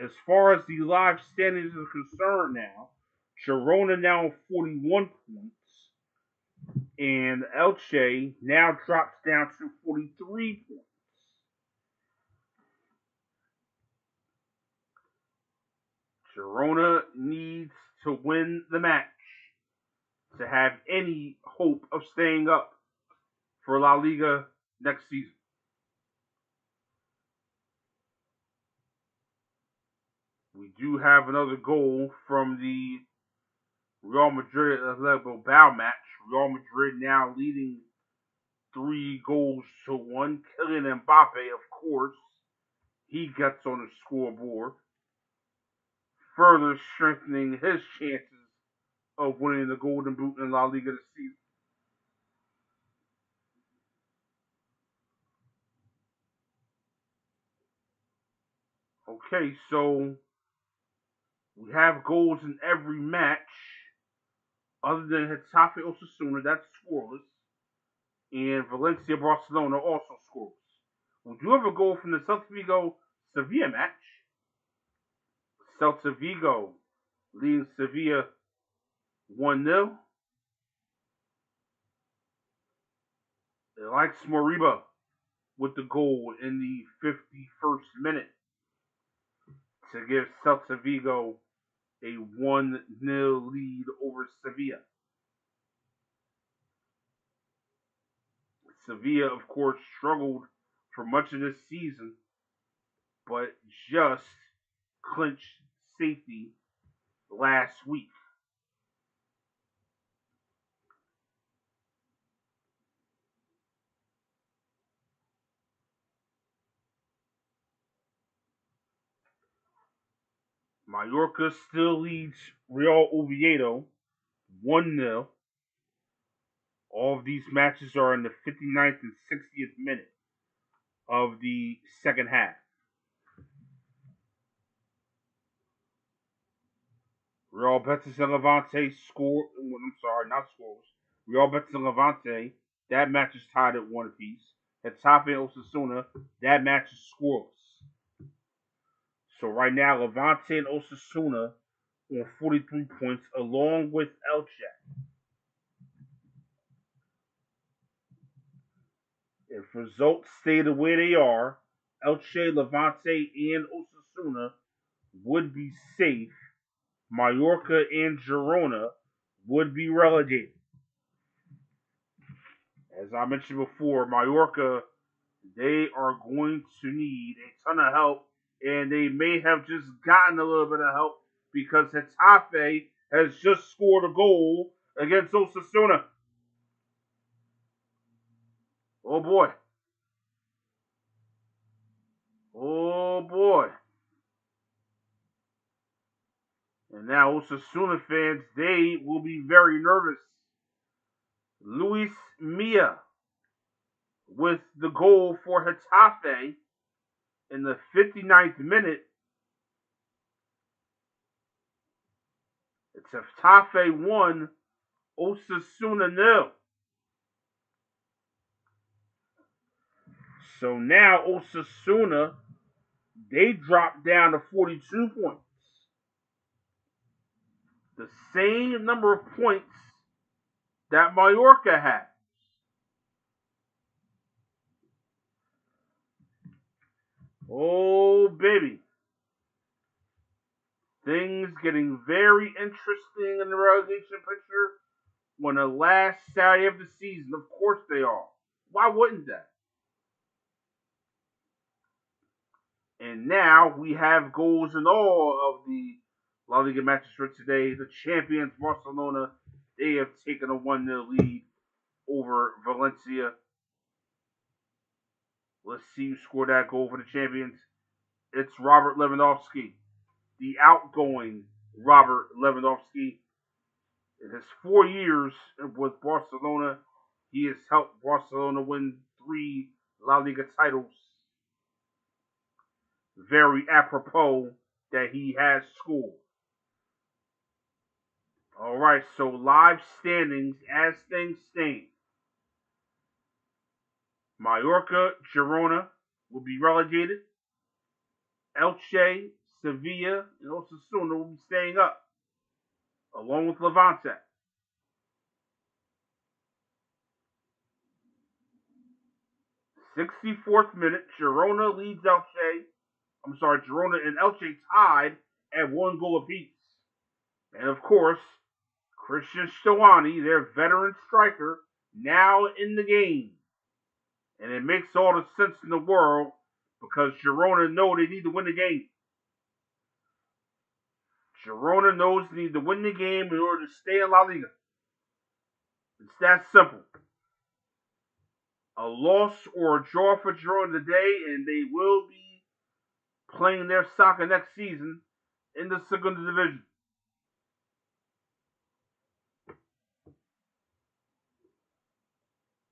as far as the live standings are concerned now, Girona now on 41 points, and Elche now drops down to 43 points. Girona needs to win the match to have any hope of staying up for La Liga next season. We do have another goal from the Real Madrid Athletic Bilbao match. Real Madrid now leading 3-1. Kylian Mbappe, of course, he gets on the scoreboard, further strengthening his chances of winning the Golden Boot in La Liga this season. Okay, so we have goals in every match, other than Getafe Osasuna, that's scoreless, and Valencia Barcelona also scoreless. We do have a goal from the Celta Vigo Sevilla match. Celta Vigo leading Sevilla 1-0. Alex Moriba with the goal in the 51st minute to give Celta Vigo a 1-0 lead over Sevilla. Sevilla, of course, struggled for much of this season, but just clinched safety last week. Mallorca still leads Real Oviedo 1-0. All of these matches are in the 59th and 60th minute of the second half. Real Betis and Levante score. I'm sorry, not scores. Real Betis and Levante. That match is tied at one apiece. Getafe and Osasuna. That match is scoreless. So right now, Levante and Osasuna on 43 points, along with Elche. If results stay the way they are, Elche, Levante, and Osasuna would be safe. Mallorca and Girona would be relegated. As I mentioned before, Mallorca, they are going to need a ton of help, and they may have just gotten a little bit of help because Getafe has just scored a goal against Osasuna. Oh boy. Oh boy. And now Osasuna fans, they will be very nervous. Luis Mia with the goal for Getafe in the 59th minute. It's Getafe 1, Osasuna 0. So now Osasuna, they drop down to 42 points. The same number of points that Mallorca had. Oh, baby. Things getting very interesting in the relegation picture when the last Saturday of the season. Of course they are. Why wouldn't that? And now we have goals in all of the La Liga matches for today. The champions, Barcelona, they have taken a 1-0 lead over Valencia. Let's see who scored that goal for the champions. It's Robert Lewandowski, the outgoing Robert Lewandowski. In his 4 years with Barcelona, he has helped Barcelona win 3 La Liga titles. Very apropos that he has scored. Alright, so live standings as things stand. Mallorca, Girona will be relegated. Elche, Sevilla, and Osasuna will be staying up, along with Levante. '64th minute, Girona leads Elche. Girona and Elche tied at 1 goal apiece. And of course, Christian Stuani, their veteran striker, now in the game. And it makes all the sense in the world because Girona know they need to win the game. Girona knows they need to win the game in order to stay in La Liga. It's that simple. A loss or a draw for Girona today, and they will be playing their soccer next season in the Segunda Division.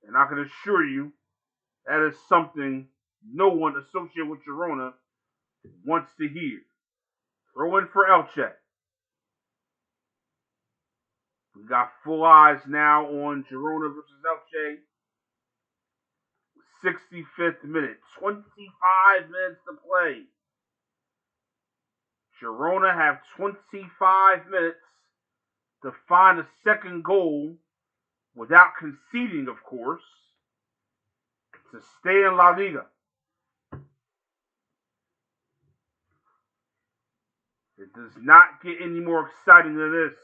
And I can assure you, that is something no one associated with Girona wants to hear. Throw in for Elche. We got full eyes now on Girona versus Elche. 65th minute. 25 minutes to play. Girona have 25 minutes to find a second goal without conceding, of course, to stay in La Liga. It does not get any more exciting than this.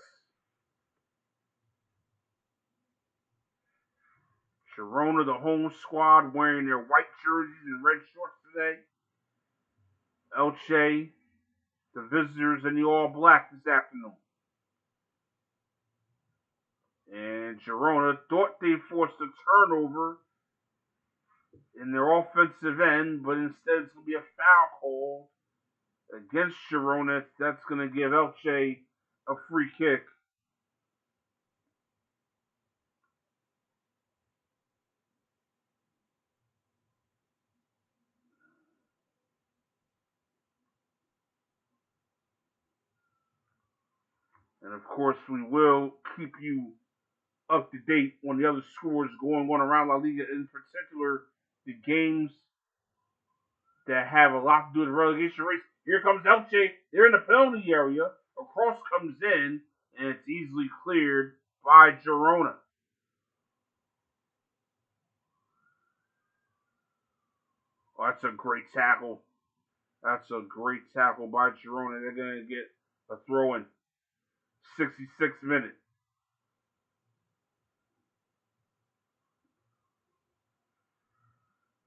Girona, the home squad, wearing their white jerseys and red shorts today. Elche, the visitors, in the all black this afternoon. And Girona thought they forced a turnover in their offensive end, but instead it's going to be a foul call against Girona. That's going to give Elche a free kick. And of course, we will keep you up to date on the other scores going on around La Liga, in particular the games that have a lot to do with the relegation race. Here comes Elche. They're in the penalty area. A cross comes in, and it's easily cleared by Girona. Oh, that's a great tackle. That's a great tackle by Girona. They're going to get a throw in. 66 minutes.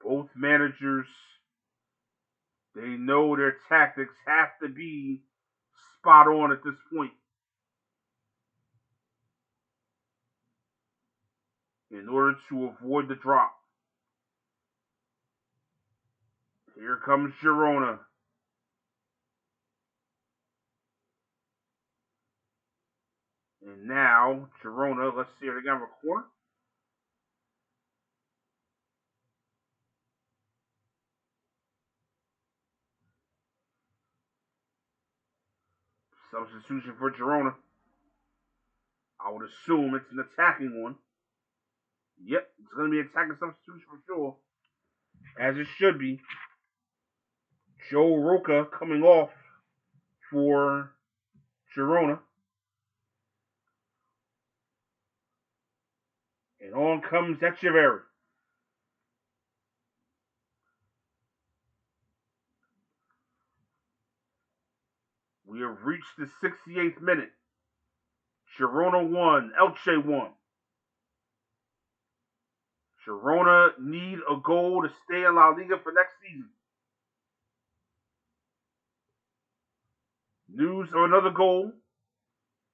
Both managers, they know their tactics have to be spot on at this point in order to avoid the drop. Here comes Girona. And now, Girona, let's see, are they going to have a corner? Substitution for Girona. I would assume it's an attacking one. Yep, it's going to be an attacking substitution for sure. As it should be. Joe Roca coming off for Girona. And on comes Echeverri. We have reached the 68th minute. Girona 1, Elche 1. Girona need a goal to stay in La Liga for next season. News of another goal.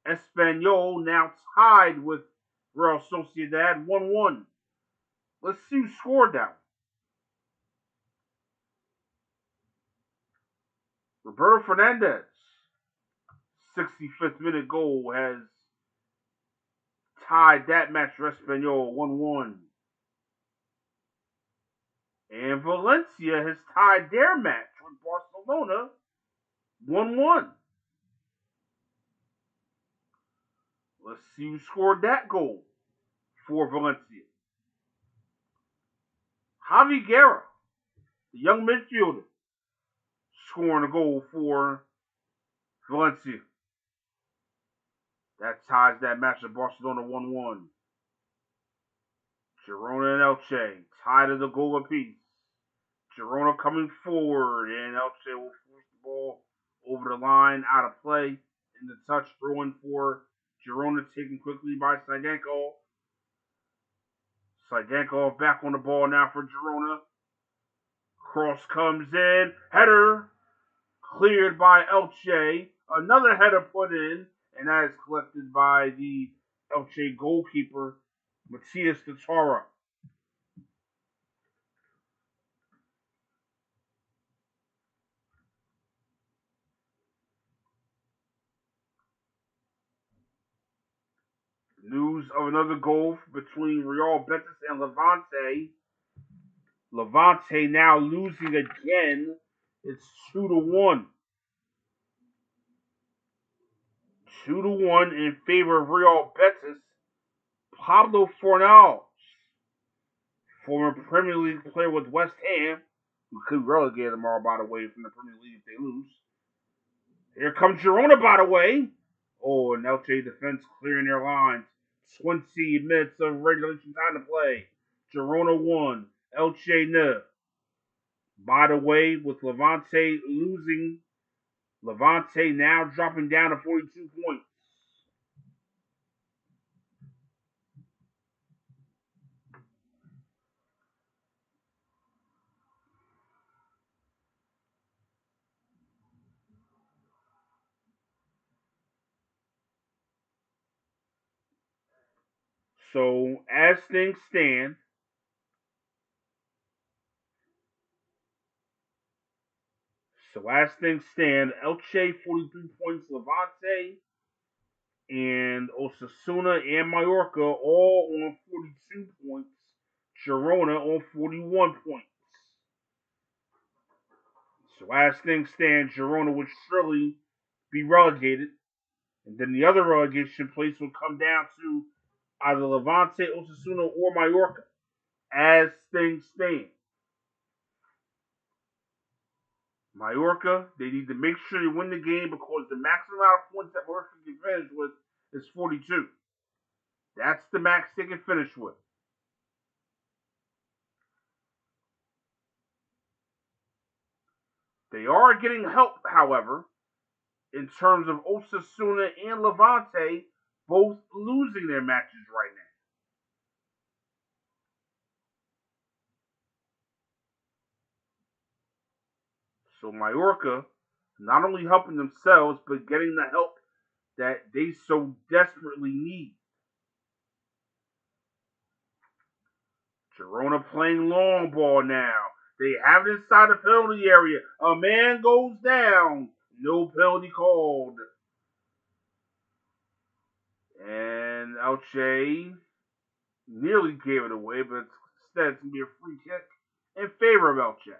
Espanyol now tied with Real Sociedad 1-1. Let's see who scored that. Roberto Fernandez, 65th minute goal, has tied that match for Espanyol 1-1. And Valencia has tied their match with Barcelona 1-1. Let's see who scored that goal for Valencia. Javi Guerra, the young midfielder, scoring a goal for Valencia. That ties that match at Barcelona 1-1. Girona and Elche tied at the goal apiece. Girona coming forward, and Elche will force the ball over the line, out of play. In the touch, throwing for Girona, taken quickly by Saidankov. Saidankov back on the ball now for Girona. Cross comes in, header cleared by Elche. Another header put in, and that is collected by the Elche goalkeeper, Matias Tatara. News of another goal between Real Betis and Levante. Levante now losing again. It's 2-1. 2-1 in favor of Real Betis. Pablo Fornals, former Premier League player with West Ham, who could relegate tomorrow, by the way, from the Premier League if they lose. Here comes Girona, by the way. Oh, and Elche defense clearing their lines. 20 minutes of regulation time to play. Girona 1, Elche 0. By the way, with Levante losing, Levante now dropping down to 42 points. So as things stand, Elche 43 points, Levante and Osasuna and Mallorca all on 42 points. Girona on 41 points. So as things stand, Girona would surely be relegated. And then the other relegation place would come down to either Levante, Osasuna, or Mallorca. As things stand. Mallorca, they need to make sure they win the game because the maximum amount of points that Mallorca can finish with is 42. That's the max they can finish with. They are getting help, however, in terms of Osasuna and Levante both losing their matches right now. So Mallorca not only helping themselves, but getting the help that they so desperately need. Girona playing long ball now. They have it inside the penalty area. A man goes down. No penalty called. And Elche nearly gave it away, but instead it's going to be a free kick in favor of Elche.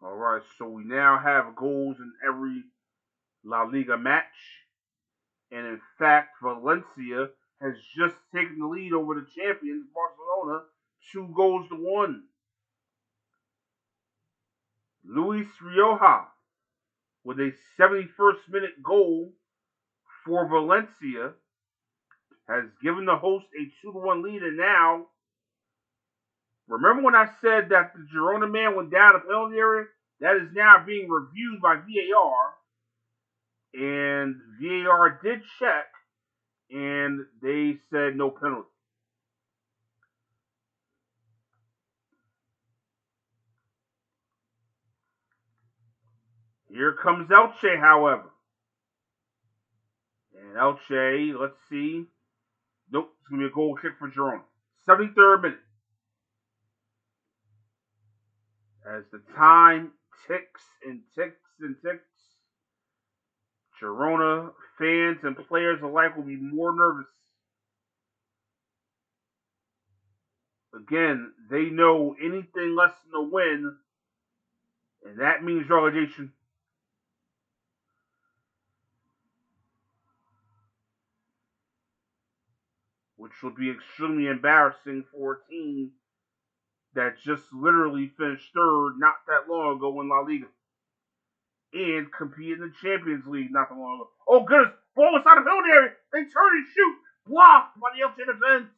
All right, so we now have goals in every La Liga match. And in fact, Valencia has just taken the lead over the champions, Barcelona, 2-1. Luis Rioja with a 71st minute goal for Valencia has given the host a 2-1 lead. And now, remember when I said that the Girona man went down the penalty area? That is now being reviewed by VAR, and VAR did check, and they said no penalty. Here comes Elche, however. And Elche, let's see. Nope, it's going to be a goal kick for Girona. 73rd minute. As the time ticks and ticks and ticks, Girona fans and players alike will be more nervous. Again, they know anything less than a win, and that means relegation. Which will be extremely embarrassing for a team that just literally finished third not that long ago in La Liga. And competed in the Champions League not that long ago. Oh goodness! Ball inside the penalty area! They turn and shoot! Blocked by the Elche defense!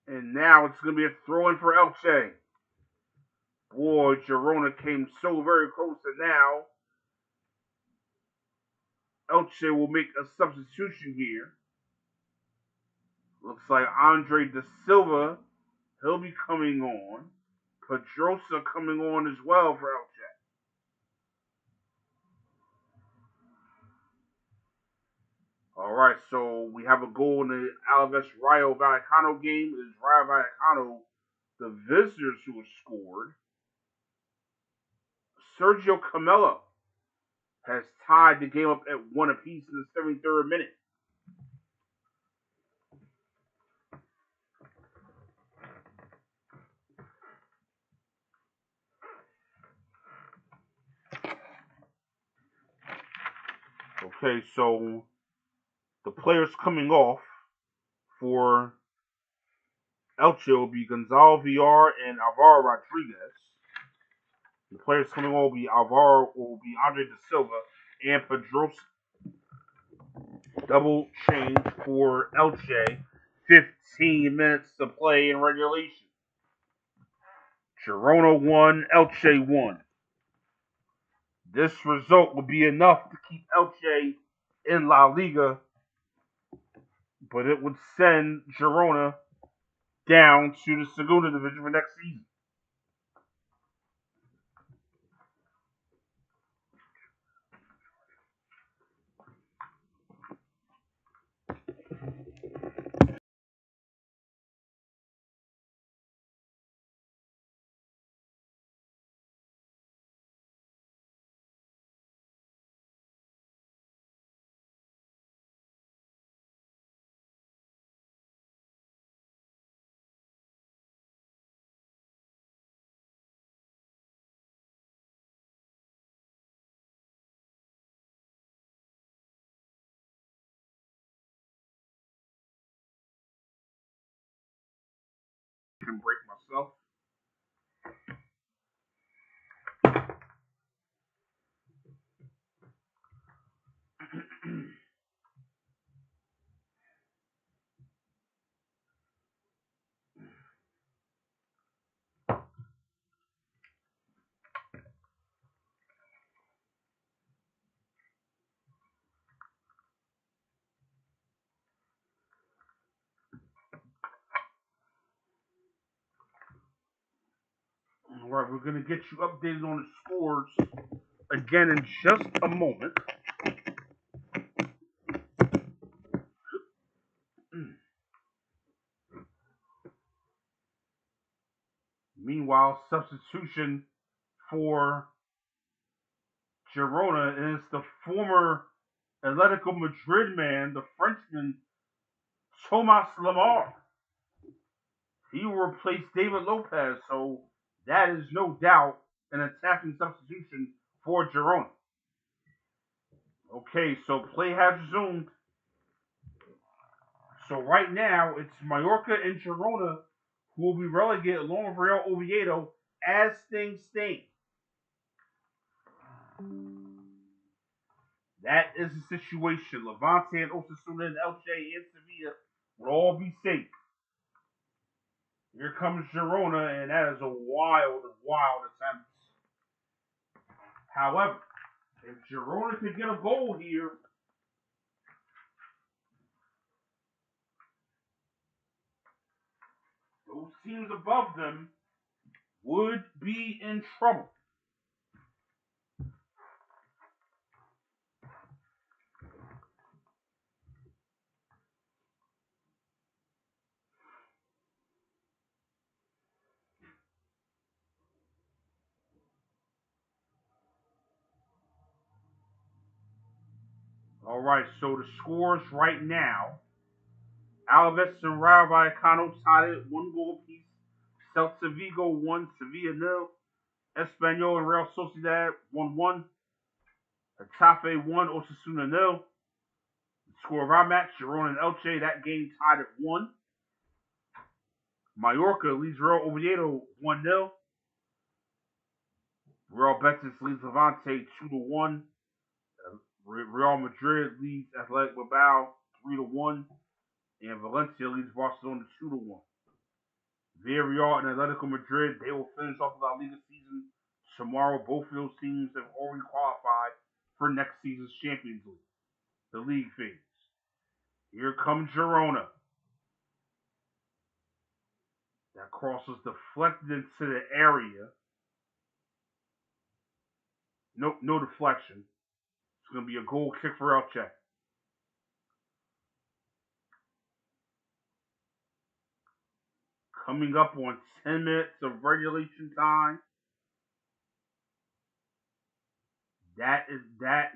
And now it's going to be a throw-in for Elche. Boy, Girona came so very close, and now Elche will make a substitution here. Looks like Andre da Silva, he'll be coming on. Pedrosa coming on as well for Elche. Alright, so we have a goal in the Alaves Rayo Vallecano game. It is Rayo Vallecano, the visitors, who have scored. Sergio Camelo has tied the game up at 1 apiece in the 73rd minute. Okay, so the players coming off for Elche will be Gonzalo Villar and Alvaro Rodriguez. The players coming on will be Andre da Silva and Pedrosa. Double change for Elche. 15 minutes to play in regulation. Girona 1, Elche 1. This result would be enough to keep Elche in La Liga, but it would send Girona down to the Segunda Division for next season. I can break myself. Alright, we're going to get you updated on the scores again in just a moment. Meanwhile, substitution for Girona is the former Atletico Madrid man, the Frenchman Thomas Lemar. He will replace David Lopez, so that is no doubt an attacking substitution for Girona. Okay, so play has resumed. So right now, it's Mallorca and Girona who will be relegated along with Real Oviedo as things stand. That is the situation. Levante and Osasuna and Elche and Sevilla will all be safe. Here comes Girona, and that is a wild, wild attempt. However, if Girona could get a goal here, those teams above them would be in trouble. All right, so the scores right now: Alaves and Rayo Vallecano tied at 1 goal apiece. Celta Vigo 1, Sevilla 0. Espanyol and Real Sociedad 1-1. Getafe 1, Osasuna 0. The score of our match: Girona and Elche. That game tied at 1. Mallorca leads Real Oviedo 1-0. Real Betis leads Levante 2-1. Real Madrid leads Athletic Bilbao 3-1. And Valencia leads Barcelona 2-1. Villarreal and Atletico Madrid, they will finish off the La Liga season tomorrow. Both of those teams have already qualified for next season's Champions League, the league phase. Here comes Girona. That cross is deflected into the area. No deflection. It's going to be a goal kick for Elche. Coming up on 10 minutes of regulation time.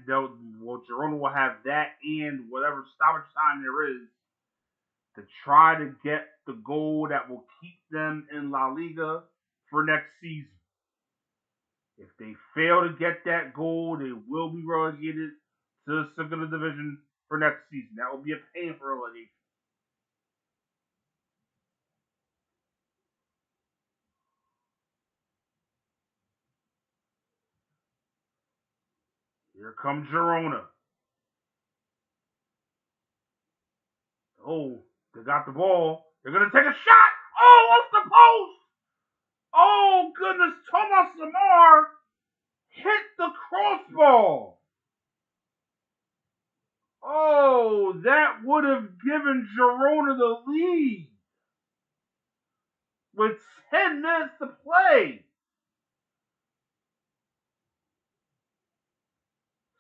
Girona will have that and whatever stoppage time there is to try to get the goal that will keep them in La Liga for next season. If they fail to get that goal, they will be relegated to the Segunda Division for next season. That will be a pain for relegation. Here comes Girona. Oh, they got the ball. They're going to take a shot. Oh, off the post. Oh, goodness. Thomas Lamar hit the crossbar. Oh, that would have given Girona the lead with 10 minutes to play.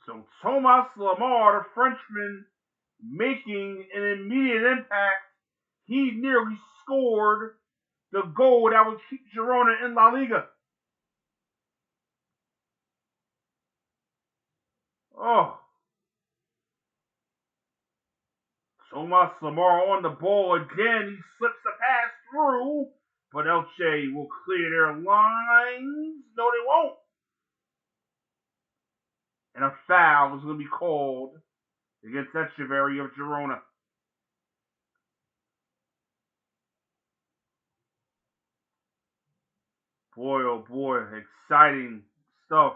So Thomas Lamar, the Frenchman, making an immediate impact. He nearly scored the goal that would keep Girona in La Liga. Oh. Thomas Lamar on the ball again. He slips the pass through, but Elche will clear their lines. No, they won't. And a foul is going to be called against Echeverry of Girona. Boy, oh boy, exciting stuff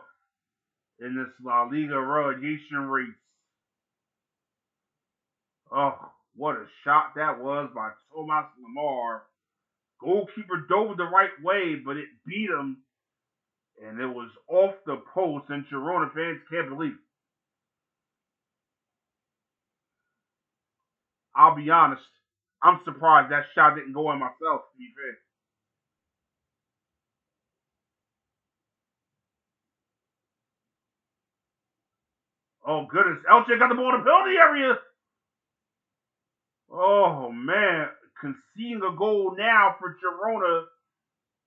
in this La Liga relegation race. Oh, what a shot that was by Thomas Lamar. Goalkeeper dove the right way, but it beat him, and it was off the post, and Girona fans can't believe it. I'll be honest, I'm surprised that shot didn't go in myself, to be fair. Oh, goodness. Elche got the ball in the penalty area. Oh, man. Conceding a goal now for Girona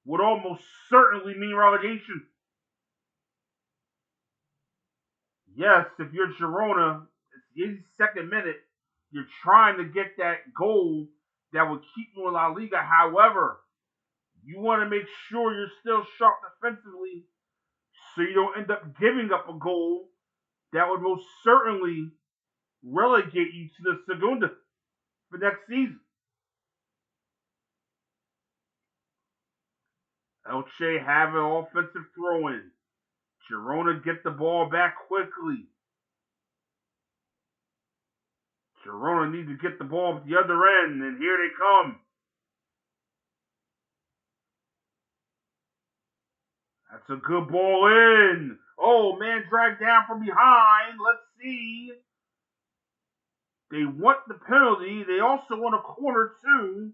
would almost certainly mean relegation. Yes, if you're Girona, it's the 82nd minute. You're trying to get that goal that would keep you in La Liga. However, you want to make sure you're still sharp defensively so you don't end up giving up a goal that would most certainly relegate you to the Segunda for next season. Elche have an offensive throw-in. Girona get the ball back quickly. Girona need to get the ball at the other end, and here they come. It's a good ball in. Oh, man dragged down from behind. Let's see. They want the penalty. They also want a corner, too.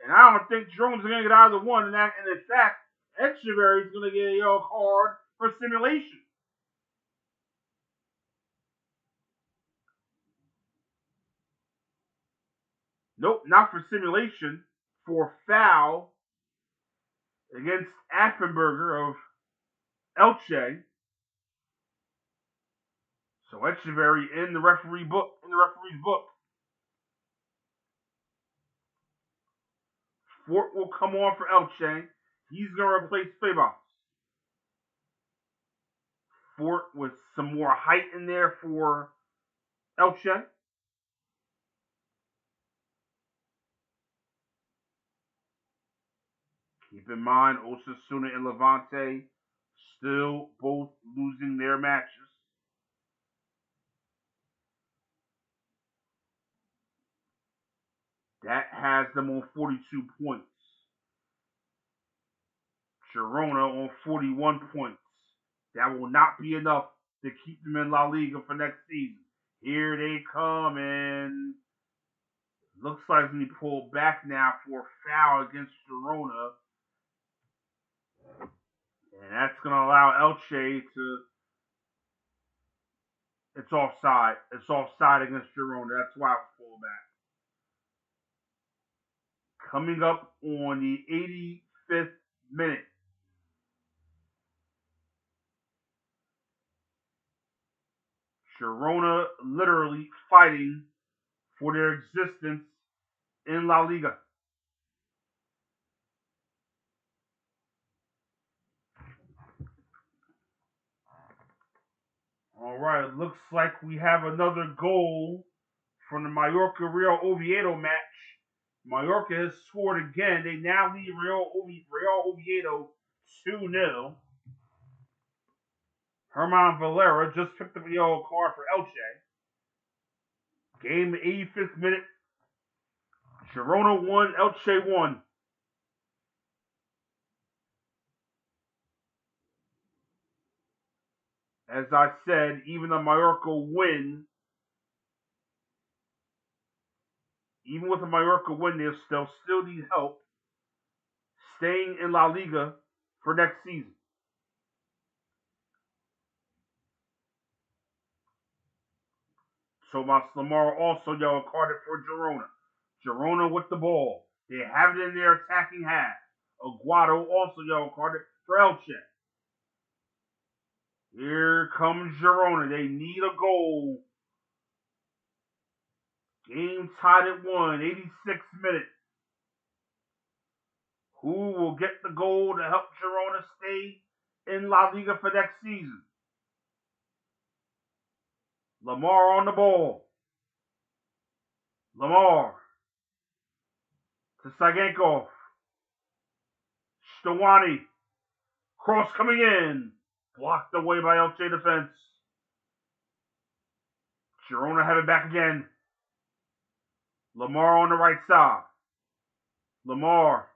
And I don't think Girona's going to get either one. And in fact, Echeverry is going to get a yellow card for simulation. Nope, not for simulation. For foul against Affenberger of Elche. So Echeverry in the referee's book. Fort will come on for Elche. He's going to replace Febas. Fort with some more height in there for Elche. Keep in mind, Osasuna and Levante still both losing their matches. That has them on 42 points. Girona on 41 points. That will not be enough to keep them in La Liga for next season. Here they come, and looks like we pull back now for a foul against Girona. And that's going to allow Elche to... It's offside. It's offside against Girona. That's why it was pulled back. Coming up on the 85th minute. Girona literally fighting for their existence in La Liga. All right, it looks like we have another goal from the Mallorca-Real Oviedo match. Mallorca has scored again. They now lead Real Oviedo 2-0. Herman Valera just picked up a yellow card for Elche. Game 85th minute. Girona 1, Elche 1. As I said, even a Mallorca win, even with a Mallorca win, they'll still need help staying in La Liga for next season. Tomas Lamar also yellow carded for Girona. Girona with the ball. They have it in their attacking half. Aguado also yellow carded for Elche. Here comes Girona. They need a goal. Game tied at 1, 86th minute. Who will get the goal to help Girona stay in La Liga for next season? Lamar on the ball. Lamar to Sagenkov. Stawani. Cross coming in. Blocked away by Elche defense. Girona have it back again. Lamar on the right side. Lamar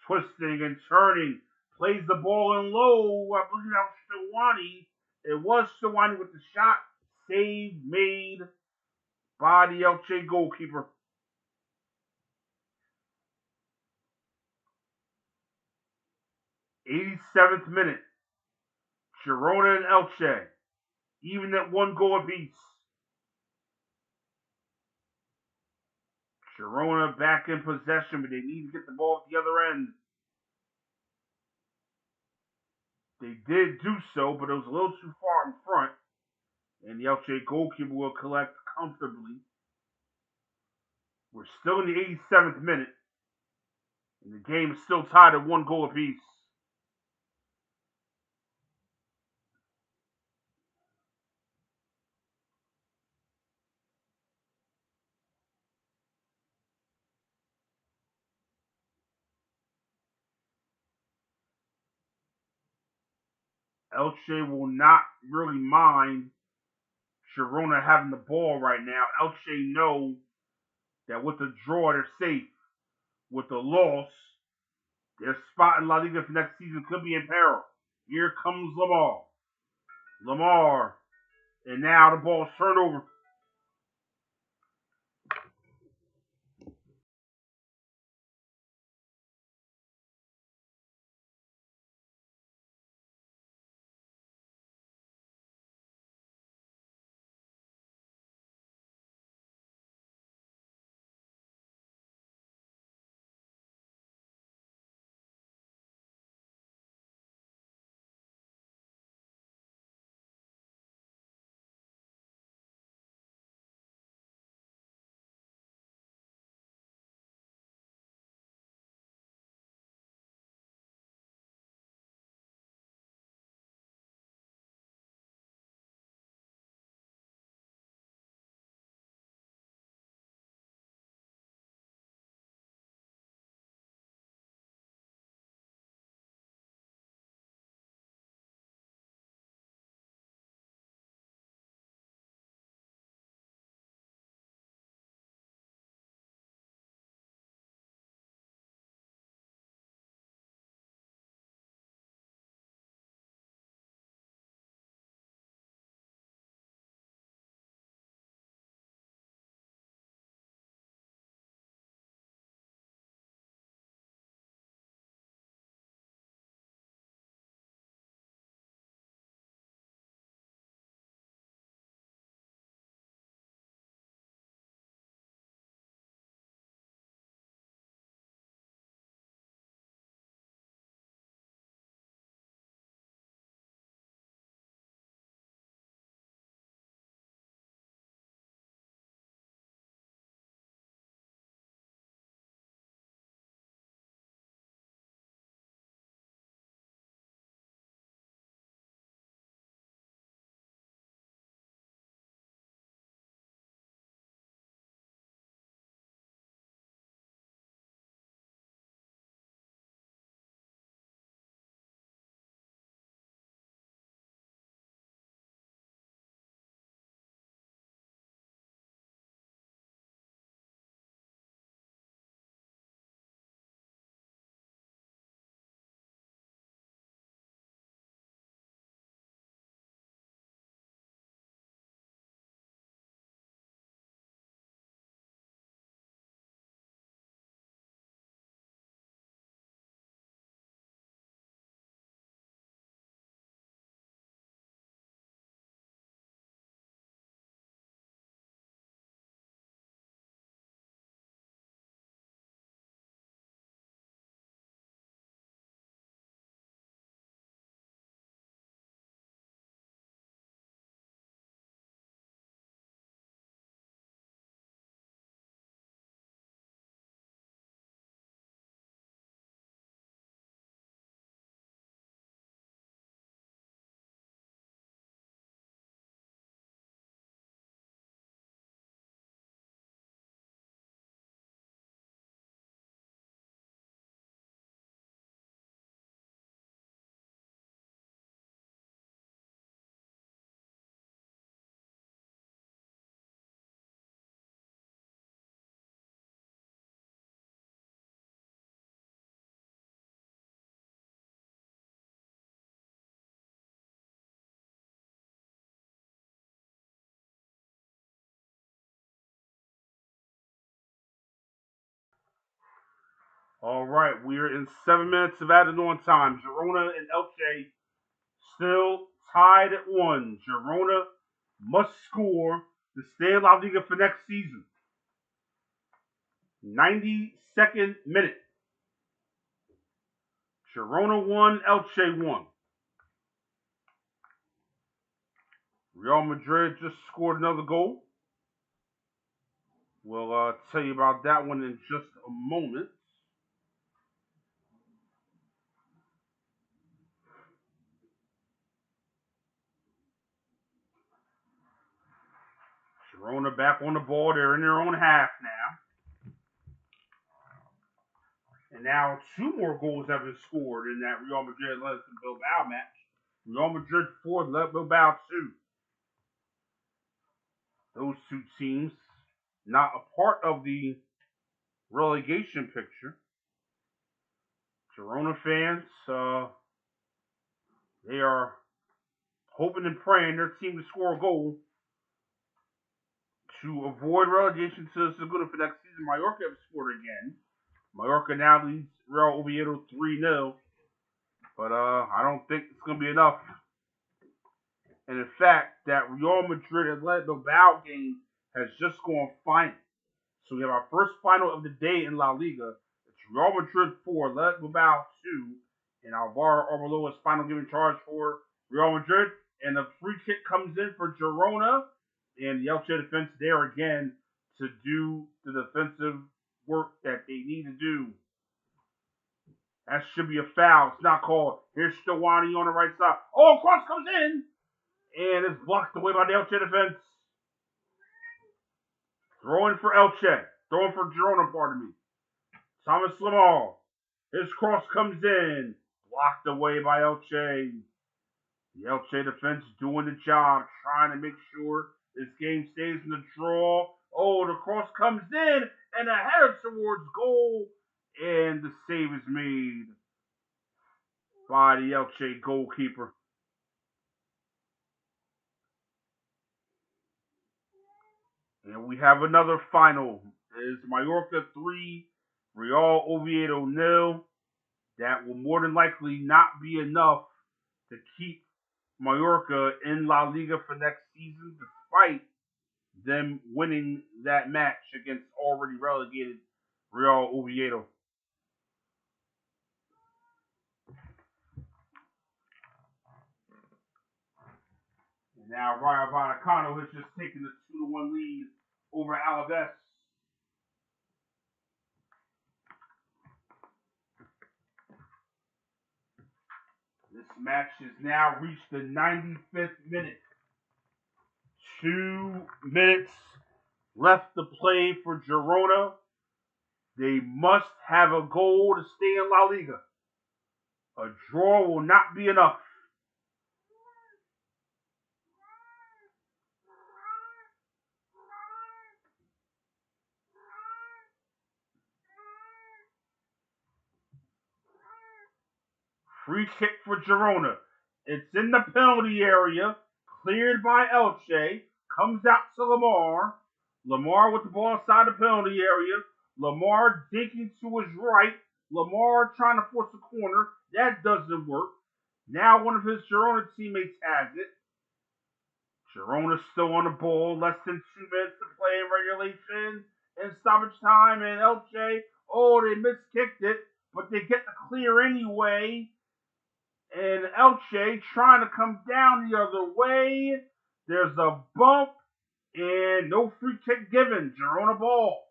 twisting and turning. Plays the ball in low. I believe that was Stawani. It was Stawani with the shot. Save made by the Elche goalkeeper. 87th minute. Girona and Elche, even at 1 goal apiece. Girona back in possession, but they need to get the ball at the other end. They did do so, but it was a little too far in front. And the Elche goalkeeper will collect comfortably. We're still in the 87th minute. And the game is still tied at 1 goal apiece. Elche will not really mind Girona having the ball right now. Elche know that with the draw, they're safe. With the loss, their spot in La Liga for next season could be in peril. Here comes Lamar. Lamar. And now the ball's turned over. All right, we're in 7 minutes of added on time. Girona and Elche still tied at 1. Girona must score to stay in La Liga for next season. 92nd minute. Girona 1, Elche 1. Real Madrid just scored another goal. We'll tell you about that one in just a moment. Girona back on the ball. They're in their own half now. And now 2 more goals have been scored in that Real Madrid Athletic Bilbao match. Real Madrid 4, Athletic Bilbao 2. Those 2 teams not a part of the relegation picture. Girona fans, They are hoping and praying their team to score a goal to avoid relegation to Segunda for next season. Mallorca have scored again. Mallorca now leads Real Oviedo 3-0. But I don't think it's going to be enough. And in fact, that Real Madrid Athletic Bilbao game has just gone final. So we have our first final of the day in La Liga. It's Real Madrid 4, Athletic Bilbao 2. And Alvaro Arbeloa's final game in charge for Real Madrid. And the free kick comes in for Girona. And the Elche defense there again to do the defensive work that they need to do. That should be a foul. It's not called. Here's Stawani on the right side. Oh, cross comes in. And it's blocked away by the Elche defense. Throwing for Elche. Throwing for Girona, pardon me. Thomas Lamar. His cross comes in. Blocked away by Elche. The Elche defense doing the job. Trying to make sure this game stays in the draw. Oh, the cross comes in. And a header towards goal. And the save is made by the Elche goalkeeper. And we have another final. It is Mallorca 3, Real Oviedo 0. That will more than likely not be enough to keep Mallorca in La Liga for next season, despite them winning that match against already relegated Real Oviedo. And now Rayo Vallecano has just taken the 2-1 lead over Alaves. This match has now reached the 95th minute. 2 minutes left to play for Girona. They must have a goal to stay in La Liga. A draw will not be enough. Free kick for Girona. It's in the penalty area. Cleared by Elche. Comes out to Lamar. Lamar with the ball inside the penalty area. Lamar dinking to his right. Lamar trying to force a corner. That doesn't work. Now one of his Girona teammates has it. Girona's still on the ball. Less than 2 minutes to play in regulation. And stoppage time. And Elche, they miskicked it. But they get the clear anyway. And Elche trying to come down the other way. There's a bump. And no free kick given. Girona ball.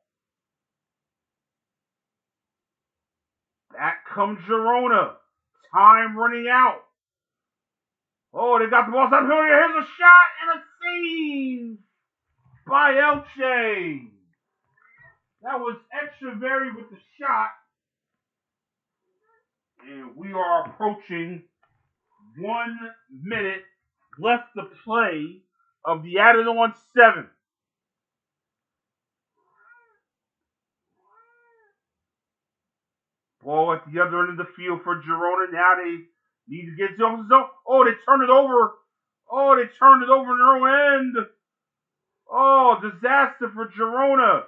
Back comes Girona. Time running out. They got the ball outside the penalty. Here's a shot and a save by Elche. That was Echeverri with the shot. And we are approaching 1 minute left to play of the added on 7. Ball at the other end of the field for Girona. Now they need to get to the zone. They turn it over. They turned it over in their own end. Disaster for Girona.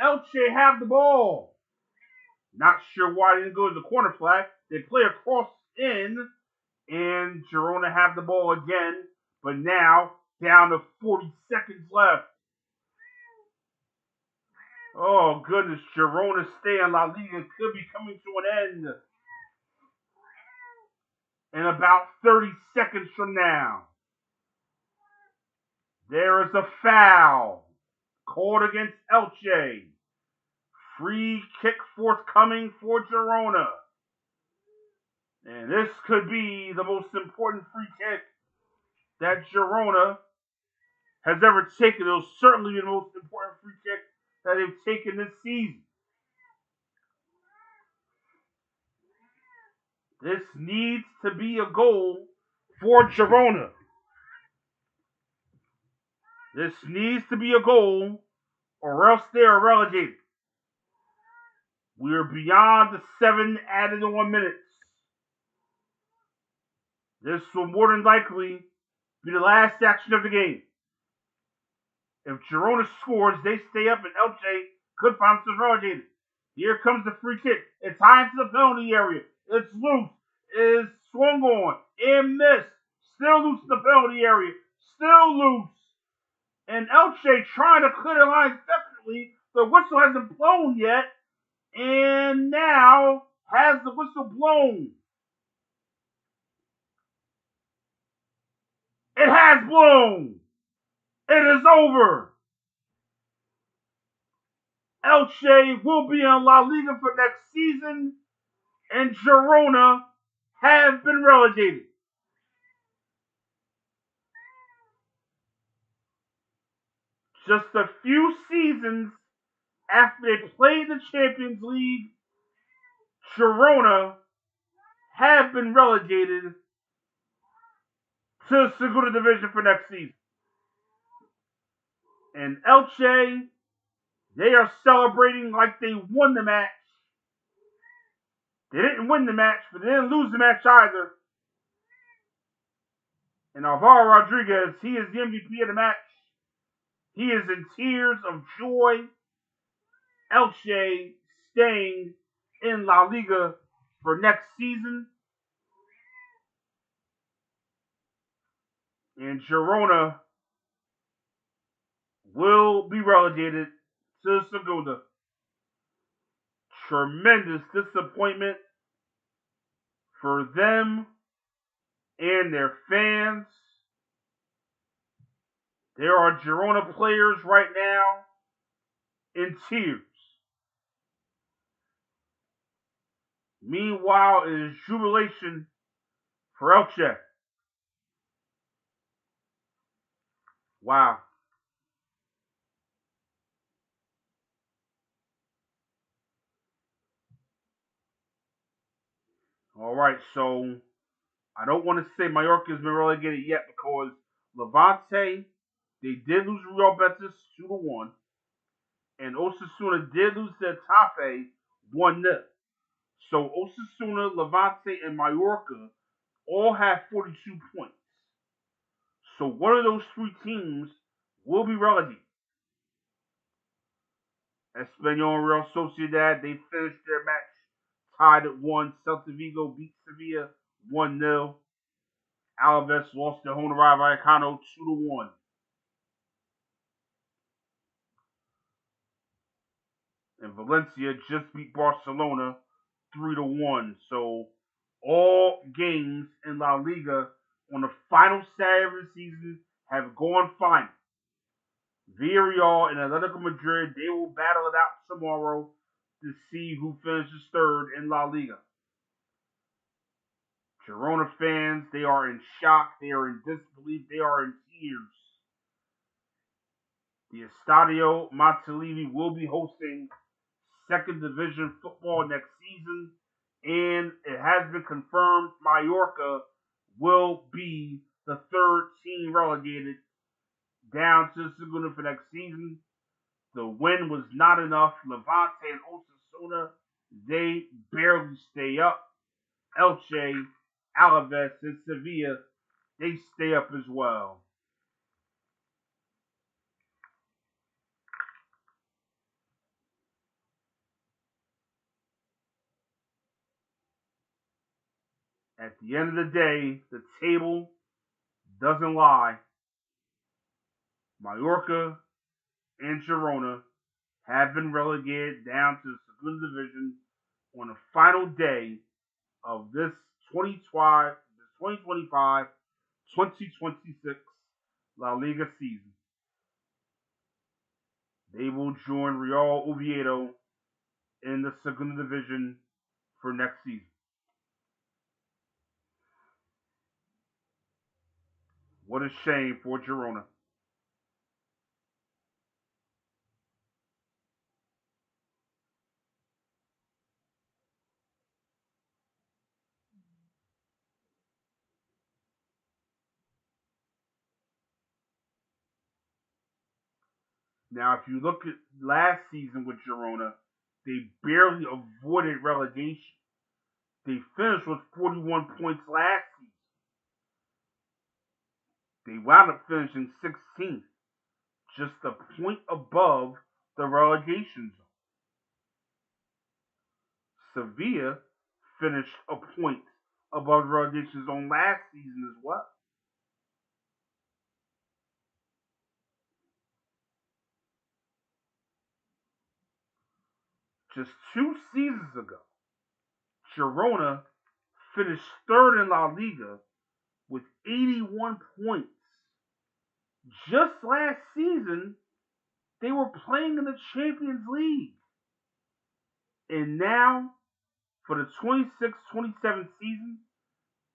Elche have the ball. Not sure why they didn't go to the corner flag. They play a cross in, and Girona have the ball again. But now, down to 40 seconds left. Oh, goodness. Girona's stay in La Liga could be coming to an end in about 30 seconds from now. There is a foul called against Elche. Free kick forthcoming for Girona. And this could be the most important free kick that Girona has ever taken. It'll certainly be the most important free kick that they've taken this season. This needs to be a goal for Girona. This needs to be a goal, or else they are relegated. We are beyond the 7 added on minutes. This will more than likely be the last action of the game. If Girona scores, they stay up and Elche could find themselves relegated. Here comes the free kick. It's high into the penalty area. It's loose. It's swung on and missed. Still loose in the penalty area. Still loose. And Elche trying to clear the lines desperately. The whistle hasn't blown yet. And now has the whistle blown. It has blown. It is over. Elche will be in La Liga for next season, and Girona have been relegated. Just a few seasons after they played the Champions League, Girona have been relegated to the Segunda Division for next season. And Elche, they are celebrating like they won the match. They didn't win the match, but they didn't lose the match either. And Alvaro Rodriguez, he is the MVP of the match. He is in tears of joy. Elche staying in La Liga for next season. And Girona will be relegated to Segunda. Tremendous disappointment for them and their fans. There are Girona players right now in tears. Meanwhile, it is jubilation for Elche. Wow. All right, so I don't want to say Mallorca's been relegated yet because Levante, they did lose Real Betis 2-1, and Osasuna did lose to Tafe 1-0. So Osasuna, Levante, and Mallorca all have 42 points. So one of those three teams will be relegated. Espanyol and Real Sociedad, they finished their match tied at 1. Celta Vigo beat Sevilla 1-0. Alaves lost their home to Rayo Vallecano 2-1. And Valencia just beat Barcelona 3-1. So all games in La Liga on the final Saturday of the season have gone fine. Villarreal and Atletico Madrid, they will battle it out tomorrow to see who finishes third in La Liga. Girona fans, they are in shock, they are in disbelief, they are in tears. The Estadio Montilivi will be hosting second division football next season, and it has been confirmed Mallorca will be the third team relegated down to Segunda for next season. The win was not enough. Levante and Osasuna, they barely stay up. Elche, Alaves, and Sevilla, they stay up as well. At the end of the day, the table doesn't lie. Mallorca and Girona have been relegated down to the Segunda Division on the final day of this 2025-2026 La Liga season. They will join Real Oviedo in the Segunda Division for next season. What a shame for Girona. Now, if you look at last season with Girona, they barely avoided relegation. They finished with 41 points last season. They wound up finishing 16th, just a point above the relegation zone. Sevilla finished a point above the relegation zone last season as well. Just 2 seasons ago, Girona finished third in La Liga with 81 points. Just last season, they were playing in the Champions League. And now, for the 26-27 season,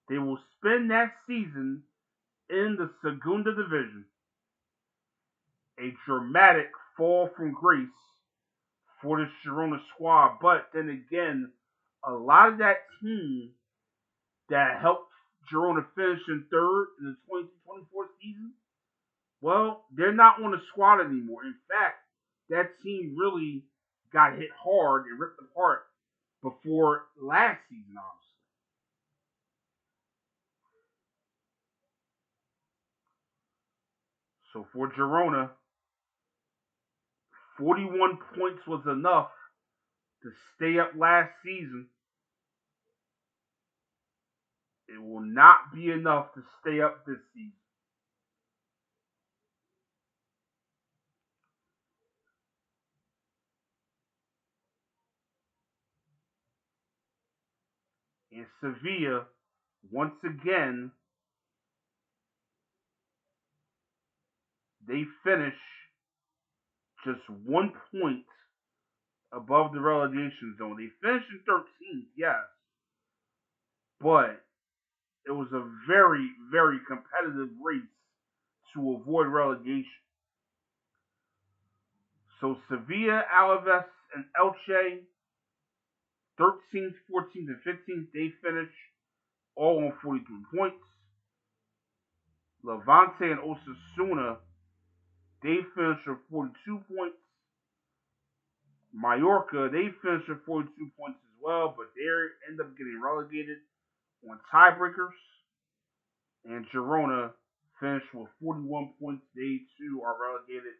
they will spend that season in the Segunda Division. A dramatic fall from grace for the Girona squad. But then again, a lot of that team that helped Girona finish in third in the 22-24 season, well, they're not on the squad anymore. In fact, that team really got hit hard and ripped apart before last season, honestly. So for Girona, 41 points was enough to stay up last season. It will not be enough to stay up this season. And Sevilla, once again, they finish just 1 point above the relegation zone. They finished in 13th, yes, but it was a very, very competitive race to avoid relegation. So Sevilla, Alaves, and Elche, 13th, 14th, and 15th, they finish all on 43 points. Levante and Osasuna, they finish with 42 points. Mallorca, they finished with 42 points as well, but they end up getting relegated on tiebreakers. And Girona finished with 41 points. They too are relegated.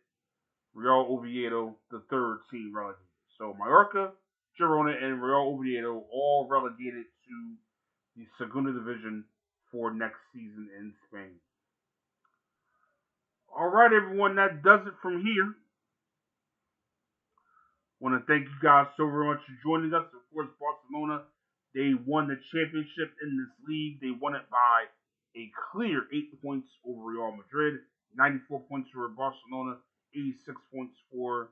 Real Oviedo, the third team relegated. So Mallorca, Girona, and Real Oviedo all relegated to the Segunda Division for next season in Spain. All right, everyone, that does it from here. Want to thank you guys so very much for joining us. Of course, Barcelona, they won the championship in this league. They won it by a clear 8 points over Real Madrid, 94 points for Barcelona, 86 points for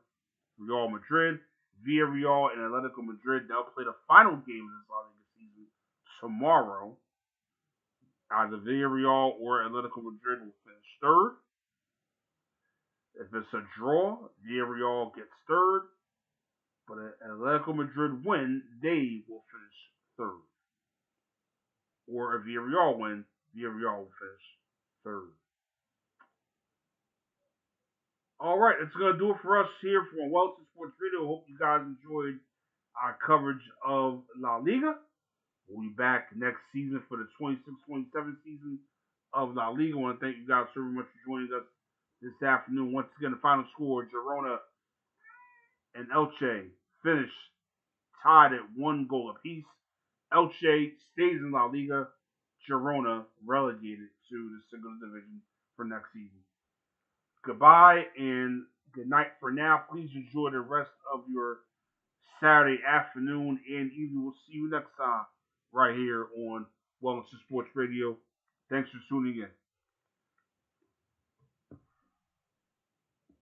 Real Madrid. Villarreal and Atletico Madrid, they'll play the final game of this La Liga season tomorrow. Either Villarreal or Atletico Madrid will finish third. If it's a draw, Villarreal gets third. But if Atletico Madrid win, they will finish third. Or if Villarreal win, Villarreal will finish third. All right, that's going to do it for us here from Welton Sports Radio. Hope you guys enjoyed our coverage of La Liga. We'll be back next season for the 26-27 season of La Liga. I want to thank you guys so very much for joining us this afternoon. Once again, the final score, Girona and Elche finished tied at 1 goal apiece. Elche stays in La Liga. Girona relegated to the Segunda Division for next season. Goodbye and good night for now. Please enjoy the rest of your Saturday afternoon and evening. We'll see you next time right here on Wellness Sports Radio. Thanks for tuning in.